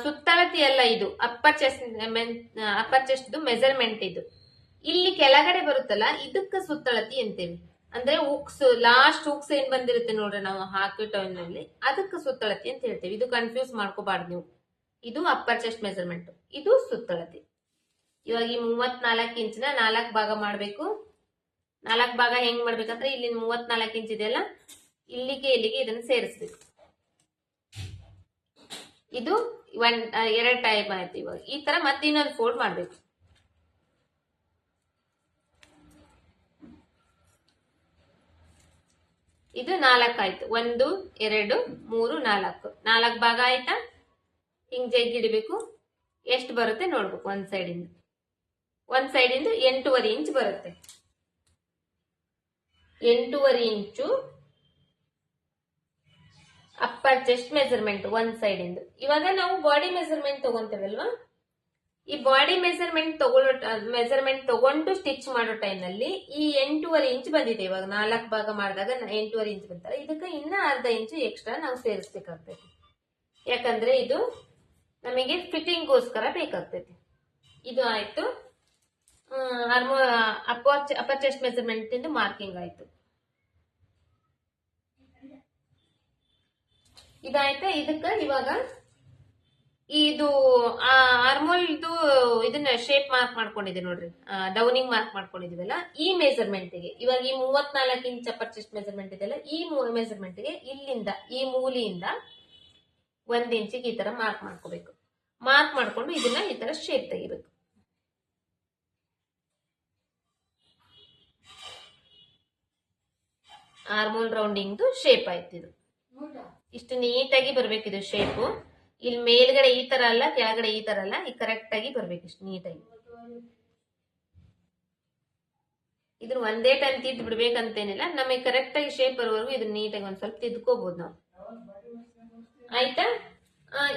ಸುತ್ತಳತಿ ಅಲ್ಲ, ಇದು ಅಪ್ಪರ್ ಚೆಸ್ಟ್ ಮೆಜರ್ಮೆಂಟ್. ಇದು ಇಲ್ಲಿ ಕೆಳಗಡೆ ಬರುತ್ತಲ್ಲ ಇದಕ್ಕ ಸುತ್ತಳತಿ ಅಂತೇವಿ. ಅಂದ್ರೆ ಉಕ್ಸ್, ಲಾಸ್ಟ್ ಉಕ್ಸ್ ಏನ್ ಬಂದಿರುತ್ತೆ ನೋಡ್ರಿ ನಾವು ಹಾಕೋ ಟೈಮ್ನಲ್ಲಿ, ಅದಕ್ಕೆ ಸುತ್ತಳತಿ ಅಂತ ಹೇಳ್ತೇವೆ. ಇದು ಕನ್ಫ್ಯೂಸ್ ಮಾಡ್ಕೋಬಾರ್ದು ನೀವು. ಇದು ಅಪ್ಪರ್ ಚೆಸ್ಟ್ ಮೆಜರ್ಮೆಂಟ್, ಇದು ಸುತ್ತಳತಿ. ಇವಾಗ ಈ 34 ಇಂಚಿನ 4 ಭಾಗ ಮಾಡ್ಬೇಕು. 4 ಭಾಗ ಹೆಂಗ್ ಮಾಡ್ಬೇಕಂದ್ರೆ ಇಲ್ಲಿ 34 ಇಂಚ್ ಇದೆಯಲ್ಲ, ಇಲ್ಲಿಗೆ ಇದನ್ನ ಸೇರಿಸ್ಬೇಕು. ಇದು 2 ಟೈಪ್ ಆಯ್ತು. ಇವಾಗ ಈ ತರ ಮತ್ತೆ ಇನ್ನೊಂದು ಫೋಲ್ಡ್ ಮಾಡ್ಬೇಕು. ಇದು 4 ಆಯ್ತು. 1 2 3 4 4 ಭಾಗ ಆಯ್ತಾ. ಹಿಂಗ್ ಜಗ್ಗಿಡ್ಬೇಕು. ಎಷ್ಟು ಬರುತ್ತೆ ನೋಡ್ಬೇಕು. ಒಂದ್ ಸೈಡ್ ಇಂದ 8.5 ಇಂಚ್ ಬರುತ್ತೆ. 8.5 ಇಂಚು ಅಪ್ಪರ್ ಚೆಸ್ಟ್ ಮೆಜರ್ಮೆಂಟ್ ಒಂದ್ ಸೈಡ್ ಇಂದ. ಇವಾಗ ನಾವು ಬಾಡಿ ಮೆಜರ್ಮೆಂಟ್ ತಗೊಂತೇವಲ್ವಾ, ಈ ಬಾಡಿ ಮೆಜರ್ಮೆಂಟ್ ತಗೊಂಡು ಸ್ಟಿಚ್ ಮಾಡೋ ಟೈಮ್ ನಲ್ಲಿ ಈ 8.5 ಇಂಚ್ ಬಂದಿದೆ. ಇವಾಗ 4 ಭಾಗ ಮಾಡಿದಾಗ 8.5 ಇಂಚ್ ಬಂತಾರೆ. ಇದಕ್ಕೆ ಇನ್ನ ಅರ್ಧ ಇಂಚು ಎಕ್ಸ್ಟ್ರಾ ನಾವು ಸೇರಿಸ್ಬೇಕಾಗ್ತೈತಿ. ಯಾಕಂದ್ರೆ ಇದು ನಮಗೆ ಫಿಟ್ಟಿಂಗ್ಗೋಸ್ಕರ ಬೇಕಾಗ್ತೈತಿ. ಇದು ಆಯ್ತು ಅಪ್ಪರ್ ಚೆಸ್ಟ್ ಮೆಜರ್ಮೆಂಟ್ ಇಂದ ಮಾರ್ಕಿಂಗ್ ಆಯ್ತು. ಇದಾಯ್ತಾ. ಇದಕ್ಕ ಇವಾಗ ಇದು ಆರ್ಮೋಲ್ದು ಇದನ್ನ ಶೇಪ್ ಮಾರ್ಕ್ ಮಾಡ್ಕೊಂಡಿದೆ ನೋಡ್ರಿ, ಡೌನಿಂಗ್ ಮಾರ್ಕ್ ಮಾಡ್ಕೊಂಡಿದೀವಲ್ಲ, ಈ ಮೆಜರ್ಮೆಂಟ್ ಗೆ ಇವಾಗ ಈ 34 ಇಂಚ್ ಅಪ್ಪರ್ ಚೆಸ್ಟ್ ಮೆಜರ್ಮೆಂಟ್ ಇದೆಲ್ಲ, ಈ ಮೆಜರ್ಮೆಂಟ್ ಗೆ ಇಲ್ಲಿಂದ ಈ ಮೂಲಿಯಿಂದ 1 ಇಂಚಿಗೆ ಈ ತರ ಮಾರ್ಕ್ ಮಾಡ್ಕೋಬೇಕು. ಮಾರ್ಕ್ ಮಾಡ್ಕೊಂಡು ಇದನ್ನ ಈ ತರ ಶೇಪ್ ತೆಗಿಬೇಕು. ಆರ್ಮೋಲ್ ರೌಂಡಿಂಗ್ ಶೇಪ್ ಆಯ್ತು. ಇದು ಇಷ್ಟು ನೀಟಾಗಿ ಬರ್ಬೇಕು. ಇದು ಶೇಪು ಇಲ್ಲಿ ಮೇಲ್ಗಡೆ ಈ ತರ ಅಲ್ಲ, ಕೆಳಗಡೆ ಈ ತರ ಅಲ್ಲ, ಈ ಕರೆಕ್ಟ್ ಆಗಿ ಬರ್ಬೇಕು. ಇಷ್ಟು ನೀಟಾಗಿ. ಇದನ್ನ ಒಂದೇ ಟೈಮ್ ತಿದ್ದು ಬಿಡ್ಬೇಕಂತೇನಿಲ್ಲ, ನಮಗೆ ಕರೆಕ್ಟ್ ಆಗಿ ಶೇಪ್ ಬರುವವರೆಗೂ ಇದನ್ನ ನೀಟಾಗಿ ಒಂದ್ ಸ್ವಲ್ಪ ತಿದ್ಕೋಬಹುದು ನಾವು. ಆಯ್ತಾ.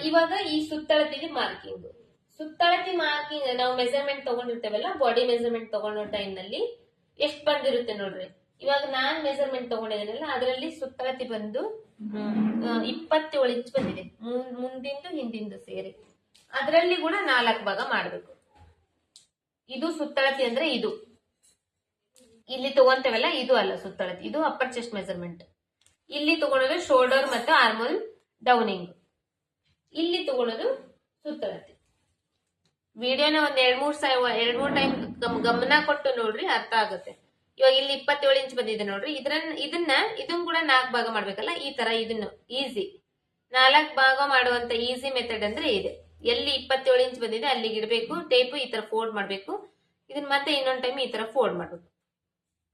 ಇವಾಗ ಈ ಸುತ್ತಳತಿಗೆ ಮಾರ್ಕಿಂಗ್. ನಾವು ಮೆಜರ್ಮೆಂಟ್ ತಗೊಂಡಿರ್ತೇವಲ್ಲ, ಬಾಡಿ ಮೆಜರ್ಮೆಂಟ್ ತಗೊಂಡೋ ಟೈಮ್ ನಲ್ಲಿ ಎಷ್ಟು ಬಂದಿರುತ್ತೆ ನೋಡ್ರಿ. ಇವಾಗ ನಾನ್ ಮೆಜರ್ಮೆಂಟ್ ತಗೊಂಡಿದ್ದೀನಲ್ಲ, ಅದರಲ್ಲಿ ಸುತ್ತಳತಿ ಬಂದು 27 ಇಂಚ್ ಬಂದಿದೆ, ಮುಂದಿಂದು ಹಿಂದಿಂದು ಸೇರಿ. ಅದರಲ್ಲಿ ಕೂಡ 4 ಭಾಗ ಮಾಡ್ಬೇಕು. ಇದು ಸುತ್ತಳತಿ ಅಂದ್ರೆ ಇದು ಇಲ್ಲಿ ತಗೊಂತೇವಲ್ಲ, ಇದು ಅಲ್ಲ ಸುತ್ತಳತಿ, ಇದು ಅಪ್ಪರ್ ಚೆಸ್ಟ್ ಮೆಜರ್ಮೆಂಟ್. ಇಲ್ಲಿ ತಗೊಳ್ಳೋದು ಶೋಲ್ಡರ್ ಮತ್ತು ಆರ್ಮೋಲ್ ಡೌನಿಂಗ್, ಇಲ್ಲಿ ತಗೊಳ್ಳೋದು ಸುತ್ತಳತಿ. ವಿಡಿಯೋನ ಒಂದ್ 2-3 ಟೈಮ್ ಗಮನ ಕೊಟ್ಟು ನೋಡ್ರಿ, ಅರ್ಥ ಆಗುತ್ತೆ. ಇವಾಗ ಇಲ್ಲಿ 27 ಇಂಚ್ ಬಂದಿದೆ ನೋಡ್ರಿ. ಇದನ್ನ ಕೂಡ 4 ಭಾಗ ಮಾಡ್ಬೇಕಲ್ಲ, ಈ ತರ. ಇದನ್ನು ಈಸಿ 4 ಭಾಗ ಮಾಡುವಂತ ಈಸಿ ಮೆಥಡ್ ಅಂದ್ರೆ ಇದೆ. ಎಲ್ಲಿ 27 ಇಂಚ್ ಬಂದಿದೆ ಅಲ್ಲಿಗೆ ಇಡಬೇಕು. ಟೇಪ್ ಈ ತರ ಫೋಲ್ಡ್ ಮಾಡ್ಬೇಕು. ಇದನ್ನ ಮತ್ತೆ ಇನ್ನೊಂದ್ ಟೈಮ್ ಈ ತರ ಫೋಲ್ಡ್ ಮಾಡ್ಬೇಕು.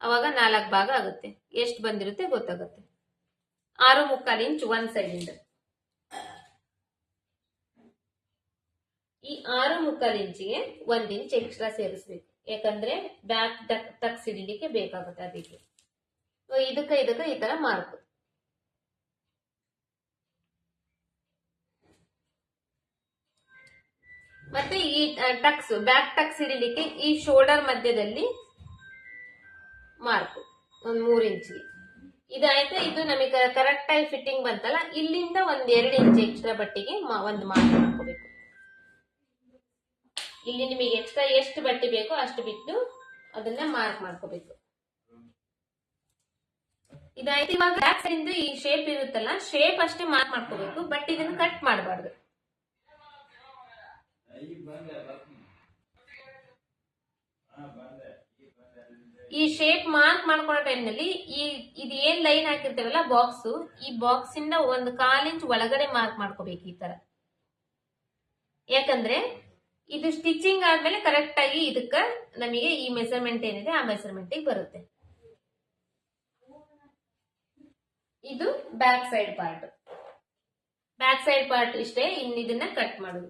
ಅವಾಗ 4 ಭಾಗ ಆಗುತ್ತೆ. ಎಷ್ಟು ಬಂದಿರುತ್ತೆ ಗೊತ್ತಾಗುತ್ತೆ. 6.25 ಇಂಚ್ ಒಂದ್ ಸೈಡ್ ಇಂದ. ಈ 6.25 ಇಂಚಿಗೆ 1 ಇಂಚ್ ಎಕ್ಸ್ಟ್ರಾ ಸೇರಿಸ್ಬೇಕು. ಯಾಕಂದ್ರೆ ಬ್ಯಾಕ್ ಟಕ್ಸ್ ಹಿಡಿಲಿಕ್ಕೆ ಬೇಕಾಗುತ್ತೆ. ಅದಕ್ಕೆ ಇದಕ್ಕ ಈ ತರ ಮಾರ್ಕ್. ಮತ್ತೆ ಈ ಬ್ಯಾಕ್ ಟಕ್ಸ್ ಹಿಡಿಲಿಕ್ಕೆ ಈ ಶೋಲ್ಡರ್ ಮಧ್ಯದಲ್ಲಿ ಮಾರ್ಕ್ ಒಂದ್ 3 ಇಂಚಿಗೆ. ಇದಾಯ್ತಾ. ಇದು ನಮಗೆ ಕರೆಕ್ಟ್ ಆಗಿ ಫಿಟ್ಟಿಂಗ್ ಬಂತಲ್ಲ, ಇಲ್ಲಿಂದ ಒಂದ್ 2 ಇಂಚ್ ಎಕ್ಸ್ಟ್ರಾ ಬಟ್ಟಿಗೆ ಒಂದು ಮಾರ್ಕ್ ಮಾಡ್ಕೋಬೇಕು. ಇಲ್ಲಿ ನಿಮಗೆ ಎಕ್ಸ್ಟ್ರಾ ಎಷ್ಟು ಬಟ್ಟೆ ಬೇಕೋ ಅಷ್ಟು ಬಿಟ್ಟು ಅದನ್ನ ಮಾರ್ಕ್ ಮಾಡ್ಕೋಬೇಕು. ಇದಾಯ್ತು. ಇವಾಗ ಬ್ಯಾಕ್ ಸೈಡ್ ಇಂದ ಈ ಶೇಪ್ ಇರುತ್ತಲ್ಲ, ಶೇಪ್ ಅಷ್ಟೇ ಮಾರ್ಕ್ ಮಾಡ್ಕೋಬೇಕು, ಬಟ್ ಇದನ್ನ ಕಟ್ ಮಾಡಬಾರ್ದು. ಈ ಶೇಪ್ ಮಾರ್ಕ್ ಮಾಡ್ಕೊಳ್ಳೋ ಟೈಮ್ನಲ್ಲಿ ಇದು ಏನ್ ಲೈನ್ ಹಾಕಿರ್ತೇವಲ್ಲ ಬಾಕ್ಸ್, ಈ ಬಾಕ್ಸ್ ಇಂದ ಒಂದು 1/4 ಇಂಚ್ ಒಳಗಡೆ ಮಾರ್ಕ್ ಮಾಡ್ಕೋಬೇಕು ಈ ತರ. ಯಾಕಂದ್ರೆ ಇದು ಸ್ಟಿಚಿಂಗ್ ಆದ್ಮೇಲೆ ಕರೆಕ್ಟ್ ಆಗಿ ಇದಕ್ಕ ನಮಗೆ ಈ ಮೆಸರ್ಮೆಂಟ್ ಏನಿದೆ ಆ ಮೆಸರ್ಮೆಂಟ್ ಬರುತ್ತೆ. ಇದು back side part. Back side part ಇಷ್ಟೇ. ಇನ್ನು ಇದನ್ನ ಕಟ್ ಮಾಡುದು.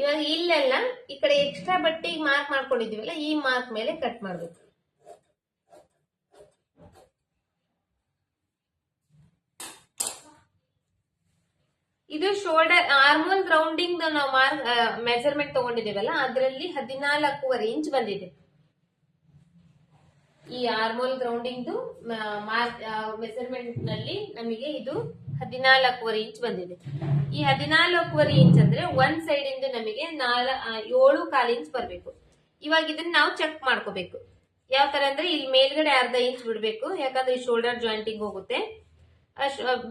ಇವಾಗ ಇಲ್ಲೆಲ್ಲ ಈ ಕಡೆ ಎಕ್ಸ್ಟ್ರಾ ಬಟ್ಟೆಗೆ ಮಾರ್ಕ್ ಮಾಡ್ಕೊಂಡಿದೀವಲ್ಲ, ಈ ಮಾರ್ಕ್ ಮೇಲೆ ಕಟ್ ಮಾಡ್ಬೇಕು. ಇದು ಶೋಲ್ಡರ್ ಆರ್ಮೋಲ್ ರೌಂಡಿಂಗ್ ನಾವು ಮೆಜರ್ಮೆಂಟ್ ತಗೊಂಡಿದೀವಲ್ಲ, ಅದರಲ್ಲಿ 14.25 ಇಂಚ್ ಬಂದಿದೆ. ಈ ಆರ್ಮೋಲ್ ರೌಂಡಿಂಗ್ ಮೆಜರ್ಮೆಂಟ್ ನಲ್ಲಿ ನಮಗೆ ಇದು 14.25 ಇಂಚ್ ಬಂದಿದೆ. ಈ 14.25 ಇಂಚ್ ಅಂದ್ರೆ ಒಂದ್ ಸೈಡ್ ಇಂದ ನಮಗೆ 7.25 ಇಂಚ್ ಬರ್ಬೇಕು. ಇವಾಗ ಇದನ್ನ ನಾವು ಚೆಕ್ ಮಾಡ್ಕೋಬೇಕು. ಯಾವ ತರ ಅಂದ್ರೆ ಇಲ್ಲಿ ಮೇಲ್ಗಡೆ 1/2 ಇಂಚ್ ಬಿಡ್ಬೇಕು, ಯಾಕಂದ್ರೆ ಈ ಶೋಲ್ಡರ್ ಜಾಯಿಂಟಿಂಗ್ ಹೋಗುತ್ತೆ.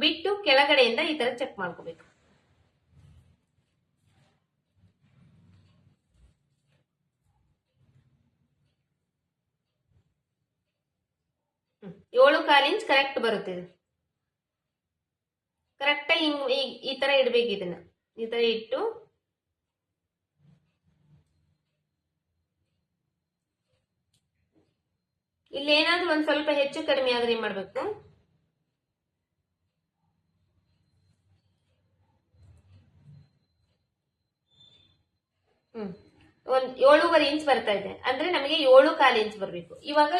ಬಿಟ್ಟು ಕೆಳಗಡೆಯಿಂದ ಈ ತರ ಚೆಕ್ ಮಾಡ್ಕೋಬೇಕು. ಏಳು 1/4 ಇಂಚ್ ಕರೆಕ್ಟ್ ಬರುತ್ತೆ. ಇದು ಕರೆಕ್ಟ್ ಆಗಿ ಈ ತರ ಇಡ್ಬೇಕು. ಇದನ್ನ ಈ ತರ ಇಟ್ಟು ಇಲ್ಲಿ ಏನಾದ್ರೂ ಒಂದ್ ಸ್ವಲ್ಪ ಹೆಚ್ಚು ಕಡಿಮೆ ಆದ್ರೆ ಏನ್ ಮಾಡ್ಬೇಕು, ಒಂದ್ 7.25 ಇಂಚ್ ಬರ್ತಾ ಇದೆ ಅಂದ್ರೆ ನಮಗೆ 7.25 ಇಂಚ್ ಬರ್ಬೇಕು. ಇವಾಗ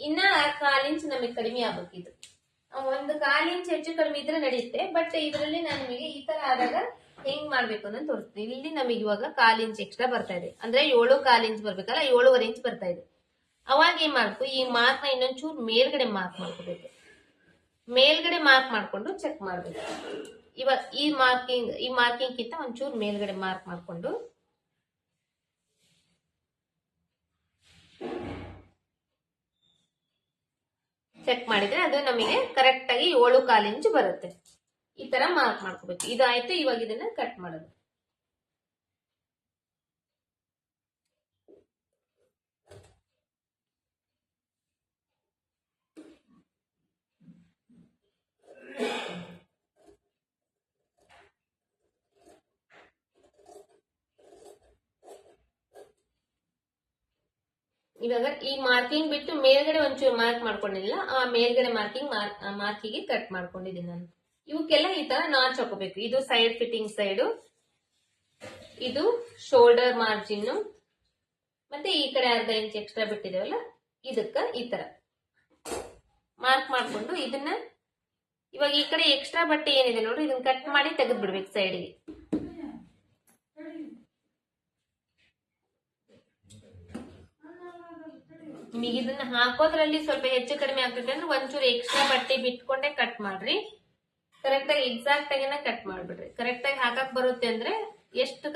ಇನ್ನ 1/4 ಇಂಚ್ ನಮಗೆ ಕಡಿಮೆ ಆಗ್ಬೇಕು. ಇದು ಒಂದು 1/4 ಇಂಚ್ ಹೆಚ್ಚು ಕಡಿಮೆ ಇದ್ರೆ ನಡೆಯುತ್ತೆ. ಬಟ್ ಇದರಲ್ಲಿ ನಾನು ನಿಮಗೆ ಈ ತರ ಆದಾಗ ಹೆಂಗ್ ಮಾಡ್ಬೇಕು ಅಂತ ತೋರಿಸ್ತೀನಿ. ಇಲ್ಲಿ ನಮಗೆ ಇವಾಗ 1/4 ಇಂಚ್ ಎಕ್ಸ್ಟ್ರಾ ಬರ್ತಾ ಇದೆ ಅಂದ್ರೆ 7.25 ಇಂಚ್ ಬರ್ಬೇಕಲ್ಲ, 7.25 ಇಂಚ್ ಬರ್ತಾ ಇದೆ. ಅವಾಗ ಏನ್ ಮಾಡ್ಬೇಕು, ಈ ಮಾರ್ಕ್ ನ ಇನ್ನೊಂಚೂರು ಮೇಲ್ಗಡೆ ಮಾರ್ಕ್ ಮಾಡ್ಕೋಬೇಕು. ಮೇಲ್ಗಡೆ ಮಾರ್ಕ್ ಮಾಡ್ಕೊಂಡು ಚೆಕ್ ಮಾಡ್ಬೇಕು. ಇವಾಗ ಈ ಮಾರ್ಕಿಂಗ್ ಗಿಂತ ಒಂಚೂರು ಮೇಲ್ಗಡೆ ಮಾರ್ಕ್ ಮಾಡ್ಕೊಂಡು ಚೆಕ್ ಮಾಡಿದ್ರೆ ಅದು ನಮಗೆ ಕರೆಕ್ಟ್ ಆಗಿ 7.25 ಇಂಚ್ ಬರುತ್ತೆ. ಈ ತರ ಮಾರ್ಕ್ ಮಾಡ್ಕೋಬೇಕು. ಇದು ಆಯ್ತು. ಇವಾಗ ಇದನ್ನ ಕಟ್ ಮಾಡೋದು. ಇವಾಗ ಈ ಮಾರ್ಕಿಂಗ್ ಬಿಟ್ಟು ಮೇಲ್ಗಡೆ ಒಂಚೂರು ಮಾರ್ಕ್ ಮಾಡ್ಕೊಂಡಿಲ್ಲ, ಆ ಮೇಲ್ಗಡೆ ಮಾರ್ಕಿಗೆ ಕಟ್ ಮಾಡ್ಕೊಂಡಿದ್ದೀನಿ ನಾನು. ಇವಕ್ಕೆಲ್ಲ ಈ ತರ ನಾಚ್ ಹಾಕೋಬೇಕು. ಇದು ಸೈಡ್ ಫಿಟ್ಟಿಂಗ್ ಸೈಡು, ಇದು ಶೋಲ್ಡರ್ ಮಾರ್ಜಿನ್, ಮತ್ತೆ ಈ ಕಡೆ 1/2 ಇಂಚ್ ಎಕ್ಸ್ಟ್ರಾ ಬಿಟ್ಟಿದೇವಲ್ಲ ಇದಕ್ಕ ಈ ತರ ಮಾರ್ಕ್ ಮಾಡ್ಕೊಂಡು ಇದನ್ನ ಇವಾಗ ಈ ಕಡೆ ಎಕ್ಸ್ಟ್ರಾ ಬಟ್ಟೆ ಏನಿದೆ ನೋಡ್ರಿ, ಇದನ್ನ ಕಟ್ ಮಾಡಿ ತೆಗೆದು ಬಿಡ್ಬೇಕು ಸೈಡ್ಗೆ. ನಿಮಗೆ ಇದನ್ನ ಹಾಕೋದ್ರಲ್ಲಿ ಸ್ವಲ್ಪ ಹೆಚ್ಚು ಕಡಿಮೆ ಆಗ್ತದೆ ಅಂದ್ರೆ ಒಂಚೂರು ಎಕ್ಸ್ಟ್ರಾ ಬಟ್ಟೆ ಬಿಟ್ಕೊಂಡೆ ಕಟ್ ಮಾಡ್ರಿ. ಕರೆಕ್ಟ್ ಆಗಿ ಎಕ್ಸಾಕ್ಟ್ ಆಗಿನ ಕಟ್ ಮಾಡ್ಬಿಡ್ರಿ. ಕರೆಕ್ಟ್ ಆಗಿ ಹಾಕಕ್ ಬರುತ್ತೆ ಅಂದ್ರೆ ಎಷ್ಟು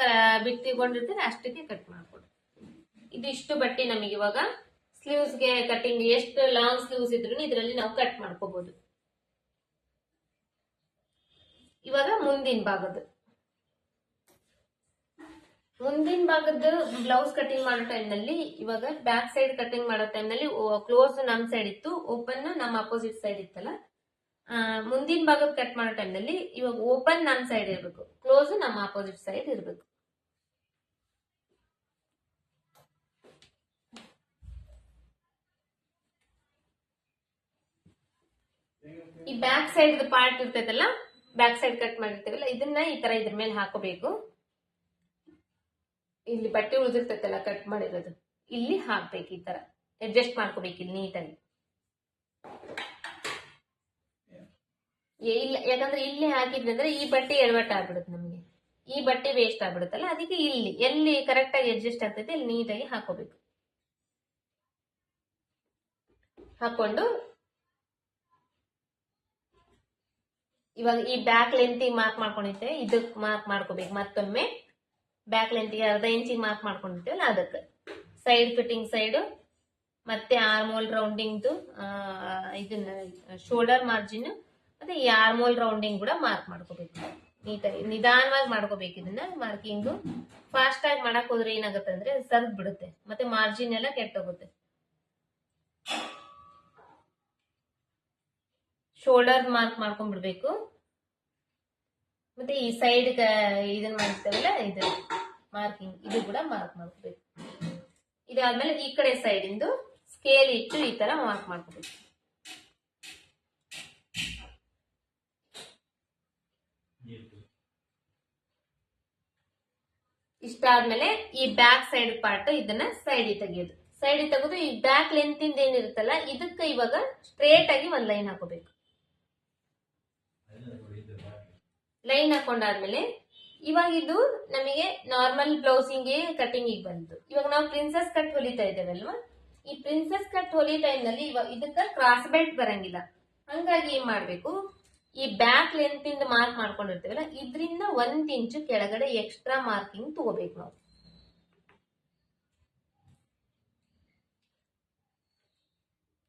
ಬಿಟ್ಟಿಕೊಂಡಿರ್ತೀರಿ ಅಷ್ಟಕ್ಕೆ ಕಟ್ ಮಾಡ್ಕೊಡ್ರಿ. ಇದು ಇಷ್ಟು ಬಟ್ಟೆ ನಮಗೆ ಇವಾಗ ಸ್ಲೀವ್ಸ್ಗೆ ಕಟಿಂಗ್ ಎಷ್ಟು ಲಾಂಗ್ ಸ್ಲೀವ್ಸ್ ಇದ್ರು ಇದರಲ್ಲಿ ನಾವು ಕಟ್ ಮಾಡ್ಕೋಬಹುದು. ಇವಾಗ ಮುಂದಿನ ಭಾಗದ ಬ್ಲೌಸ್ ಕಟಿಂಗ್ ಮಾಡೋ ಟೈಮ್ ನಲ್ಲಿ, ಇವಾಗ ಬ್ಯಾಕ್ ಸೈಡ್ ಕಟಿಂಗ್ ಮಾಡೋ ಟೈಮ್ ನಲ್ಲಿ ಕ್ಲೋಸ್ ನಮ್ ಸೈಡ್ ಇತ್ತು, ಓಪನ್ ನಮ್ಮ ಅಪೋಸಿಟ್ ಸೈಡ್ ಇತ್ತಲ್ಲ. ಮುಂದಿನ ಭಾಗದ ಕಟ್ ಮಾಡೋ ಟೈಮ್ ನಲ್ಲಿ ಇವಾಗ ಓಪನ್ ನಮ್ ಸೈಡ್ ಇರ್ಬೇಕು, ಕ್ಲೋಸ್ ನಮ್ಮ ಅಪೋಸಿಟ್ ಸೈಡ್ ಇರ್ಬೇಕು. ಈ ಬ್ಯಾಕ್ ಸೈಡ್ ಪಾರ್ಟ್ ಇರ್ತೈತಲ್ಲ, ಬ್ಯಾಕ್ ಸೈಡ್ ಕಟ್ ಮಾಡಿರ್ತೇವಲ್ಲ, ಇದನ್ನ ಈ ತರ ಇದ್ರ ಮೇಲೆ ಹಾಕೋಬೇಕು. ಇಲ್ಲಿ ಬಟ್ಟೆ ಉಳಿದಿರ್ತೈತಲ್ಲ ಕಟ್ ಮಾಡಿರೋದು, ಇಲ್ಲಿ ಹಾಕ್ಬೇಕು. ಈ ತರ ಅಡ್ಜಸ್ಟ್ ಮಾಡ್ಕೋಬೇಕು ಇಲ್ಲಿ ನೀಟಾಗಿ. ಇಲ್ಲ, ಯಾಕಂದ್ರೆ ಇಲ್ಲಿ ಹಾಕಿದ್ವಿ ಅಂದ್ರೆ ಈ ಬಟ್ಟೆ ಎಡವಟ್ಟ ಆಗ್ಬಿಡುತ್ತೆ, ನಮಗೆ ಈ ಬಟ್ಟೆ ವೇಸ್ಟ್ ಆಗ್ಬಿಡುತ್ತಲ್ಲ. ಅದಕ್ಕೆ ಇಲ್ಲಿ ಎಲ್ಲಿ ಕರೆಕ್ಟ್ ಆಗಿ ಅಡ್ಜಸ್ಟ್ ಆಗ್ತೈತೆ ಇಲ್ಲಿ ನೀಟಾಗಿ ಹಾಕೋಬೇಕು. ಹಾಕೊಂಡು ಇವಾಗ ಈ ಬ್ಯಾಕ್ ಲೆಂತ್ ಮಾರ್ಕ್ ಮಾಡ್ಕೊಂಡಿರ್ತೇವೆ, ಇದಕ್ ಮಾರ್ಕ್ ಮಾಡ್ಕೋಬೇಕು. ಮತ್ತೊಮ್ಮೆ ಬ್ಯಾಕ್ ಲೆಂತ್ಗೆ 1/2 ಇಂಚಿಗೆ ಮಾರ್ಕ್ ಮಾಡ್ಕೊಂಡಿರ್ತೇವಲ್ಲ ಅದಕ್ಕೆ ಸೈಡ್ ಫಿಟ್ಟಿಂಗ್ ಸೈಡ್ ಮತ್ತೆ ಆರ್ಮೋಲ್ ರೌಂಡಿಂಗ್ದು ಇದನ್ನ ಶೋಲ್ಡರ್ ಮಾರ್ಜಿನ್ ಮತ್ತೆ ಈ ಆರ್ಮೋಲ್ ರೌಂಡಿಂಗ್ ಕೂಡ ಮಾರ್ಕ್ ಮಾಡ್ಕೋಬೇಕು. ನೀಟಾಗಿ ನಿಧಾನವಾಗಿ ಮಾಡ್ಕೋಬೇಕು ಇದನ್ನ ಮಾರ್ಕಿಂಗು. ಫಾಸ್ಟ್ ಆಗಿ ಮಾಡಕ್ ಹೋದ್ರೆ ಏನಾಗುತ್ತೆ ಅಂದ್ರೆ ಸರ್ದ್ ಬಿಡುತ್ತೆ ಮತ್ತೆ ಮಾರ್ಜಿನ್ ಎಲ್ಲ ಕೆಟ್ಟೋಗುತ್ತೆ. Shoulder mark ಮಾಡ್ಕೊಂಡ್ಬಿಡ್ಬೇಕು. ಮತ್ತೆ ಈ ಸೈಡ್ ಇದನ್ನ ಮಾಡ್ತೇವಲ್ಲ ಇದು ಮಾರ್ಕಿಂಗ್, ಇದು ಕೂಡ ಮಾರ್ಕ್ ಮಾಡ್ಕೋಬೇಕು. ಇದಾದ್ಮೇಲೆ ಈ ಕಡೆ ಸೈಡ್ ಇಂದು ಸ್ಕೇಲ್ ಇಟ್ಟು ಈ ತರ ಮಾರ್ಕ್ ಮಾಡ್ಕೋಬೇಕು. ಇಷ್ಟಾದ್ಮೇಲೆ ಈ ಬ್ಯಾಕ್ ಸೈಡ್ ಪಾರ್ಟ್ ಇದನ್ನ ಸೈಡ್ ತೆಗೆಯೋದು. ಸೈಡ್ ತೆಗೆದು ಈ ಬ್ಯಾಕ್ ಲೆಂತ್ ಇಂದ ಏನಿರುತ್ತಲ್ಲ ಇದಕ್ಕೆ ಇವಾಗ ಸ್ಟ್ರೇಟ್ ಆಗಿ ಒಂದ್ ಲೈನ್ ಹಾಕೋಬೇಕು. ಲೈನ್ ಹಾಕೊಂಡಾದ್ಮೇಲೆ ಇವಾಗ ಇದು ನಮಗೆ ನಾರ್ಮಲ್ ಬ್ಲೌಸಿಂಗ್ಗೆ ಕಟಿಂಗ್ ಬಂತು. ಇವಾಗ ನಾವು ಪ್ರಿನ್ಸೆಸ್ ಕಟ್ ಹೊಲಿತಾ ಇದ್ದೇವಲ್ವಾ, ಈ ಪ್ರಿನ್ಸೆಸ್ ಕಟ್ ಹೊಲಿ ಟೈಮ್ ನಲ್ಲಿ ಇವಾಗ ಇದಕ್ಕ ಕ್ರಾಸ್ ಬೆಲ್ಟ್ ಬರಂಗಿಲ್ಲ. ಹಂಗಾಗಿ ಏನ್ ಮಾಡ್ಬೇಕು, ಈ ಬ್ಯಾಕ್ ಲೆಂತ್ ಇಂದ ಮಾರ್ಕ್ ಮಾಡ್ಕೊಂಡಿರ್ತೇವಲ್ಲ ಇದ್ರಿಂದ 1 ಇಂಚು ಕೆಳಗಡೆ ಎಕ್ಸ್ಟ್ರಾ ಮಾರ್ಕಿಂಗ್ ತಗೋಬೇಕು ನಾವು.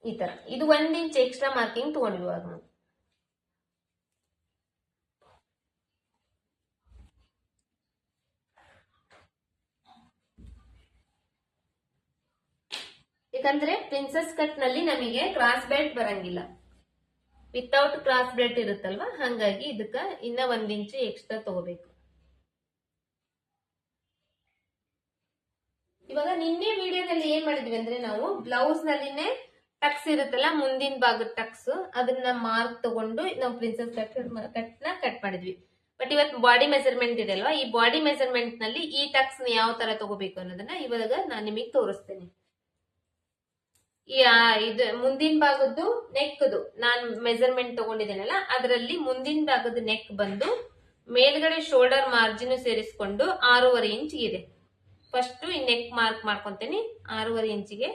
ಈ ತರ ಇದು 1 ಇಂಚ್ ಎಕ್ಸ್ಟ್ರಾ ಮಾರ್ಕಿಂಗ್ ತಗೊಂಡ್ವಿ ಇವಾಗ ನಾವು. ಯಾಕಂದ್ರೆ ಪ್ರಿನ್ಸೆಸ್ ಕಟ್ ನಲ್ಲಿ ನಮಗೆ ಕ್ರಾಸ್ ಬೆಲ್ಟ್ ಬರಂಗಿಲ್ಲ, ವಿತೌಟ್ ಕ್ರಾಸ್ ಬೆಲ್ಟ್ ಇರುತ್ತಲ್ವಾ, ಹಂಗಾಗಿ ಇದಕ್ಕ ಇನ್ನ 1 ಇಂಚು ಎಕ್ಸ್ಟ್ರಾ ತಗೋಬೇಕು. ಇವಾಗ ನಿನ್ನೆ ವಿಡಿಯೋದಲ್ಲಿ ಏನ್ ಮಾಡಿದ್ವಿ ಅಂದ್ರೆ ನಾವು ಬ್ಲೌಸ್ ನಲ್ಲಿನೇ ಟಕ್ಸ್ ಇರುತ್ತಲ್ಲ ಮುಂದಿನ ಭಾಗದ ಟಕ್ಸ್, ಅದನ್ನ ಮಾರ್ಕ್ ತಗೊಂಡು ನಾವು ಪ್ರಿನ್ಸೆಸ್ ಕಟ್ ಮಾಡಿದ್ವಿ. ಬಟ್ ಇವತ್ತು ಬಾಡಿ ಮೆಜರ್ಮೆಂಟ್ ಇದೆ ಅಲ್ವಾ, ಈ ಬಾಡಿ ಮೆಜರ್ಮೆಂಟ್ ನಲ್ಲಿ ಈ ಟಕ್ಸ್ ಯಾವ ತರ ತಗೋಬೇಕು ಅನ್ನೋದನ್ನ ಇವಾಗ ನಾನು ನಿಮಗೆ ತೋರಿಸ್ತೇನೆ. ಇದು ಮುಂದಿನ ಭಾಗದ್ದು ನೆಕ್ದು ನಾನು ಮೆಜರ್ಮೆಂಟ್ ತಗೊಂಡಿದ್ದೇನಲ್ಲ, ಅದರಲ್ಲಿ ಮುಂದಿನ ಭಾಗದ ನೆಕ್ ಬಂದು ಮೇಲ್ಗಡೆ ಶೋಲ್ಡರ್ ಮಾರ್ಜಿನ್ ಸೇರಿಸ್ಕೊಂಡು 6.5 ಇಂಚ್ ಇದೆ. ಫಸ್ಟ್ ಈ ನೆಕ್ ಮಾರ್ಕ್ ಮಾಡ್ಕೊಂತೇನೆ 6.5 ಇಂಚಿಗೆ.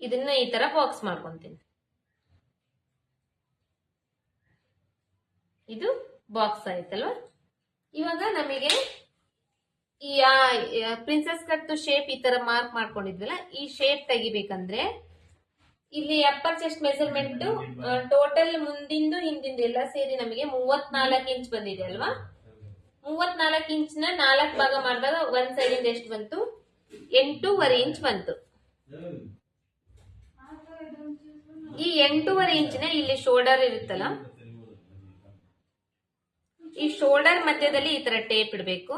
ಇದನ್ನ ಈ ತರ ಬಾಕ್ಸ್ ಮಾಡ್ಕೊಂತೀನಿ. ಇದು ಬಾಕ್ಸ್ ಆಯ್ತಲ್ವಾ. ಇವಾಗ ನಮಗೆ ಈ ಪ್ರಿನ್ಸೆಸ್ ಕಟ್ ಶೇಪ್ ಈ ತರ ಮಾರ್ಕ್ ಮಾಡ್ಕೊಂಡಿದ್ವಲ್ಲ, ಈ ಶೇಪ್ ತೆಗಿಬೇಕಂದ್ರೆ ಇಲ್ಲಿ ಅಪ್ಪರ್ ಚೆಸ್ಟ್ ಮೆಜರ್ಮೆಂಟ್ ಟೋಟಲ್ ಮುಂದಿಂದು ಹಿಂದಿಂದು ಎಲ್ಲ ಸೇರಿ ನಮಗೆ 34 ಇಂಚ್ ಬಂದಿದೆ ಅಲ್ವಾ. 34 ಇಂಚ್ ನ 4 ಭಾಗ ಮಾಡಿದಾಗ ಒಂದ್ ಸೈಡ್ ಇಂದ ಎಷ್ಟು ಬಂತು, 8.5 ಇಂಚ್ ಬಂತು. ಈ 8.5 ಇಂಚಿನ ಇಲ್ಲಿ ಶೋಲ್ಡರ್ ಇರುತ್ತಲ್ಲ, ಈ ಶೋಲ್ಡರ್ ಮಧ್ಯದಲ್ಲಿ ಈ ತರ ಟೇಪ್ ಇಡಬೇಕು.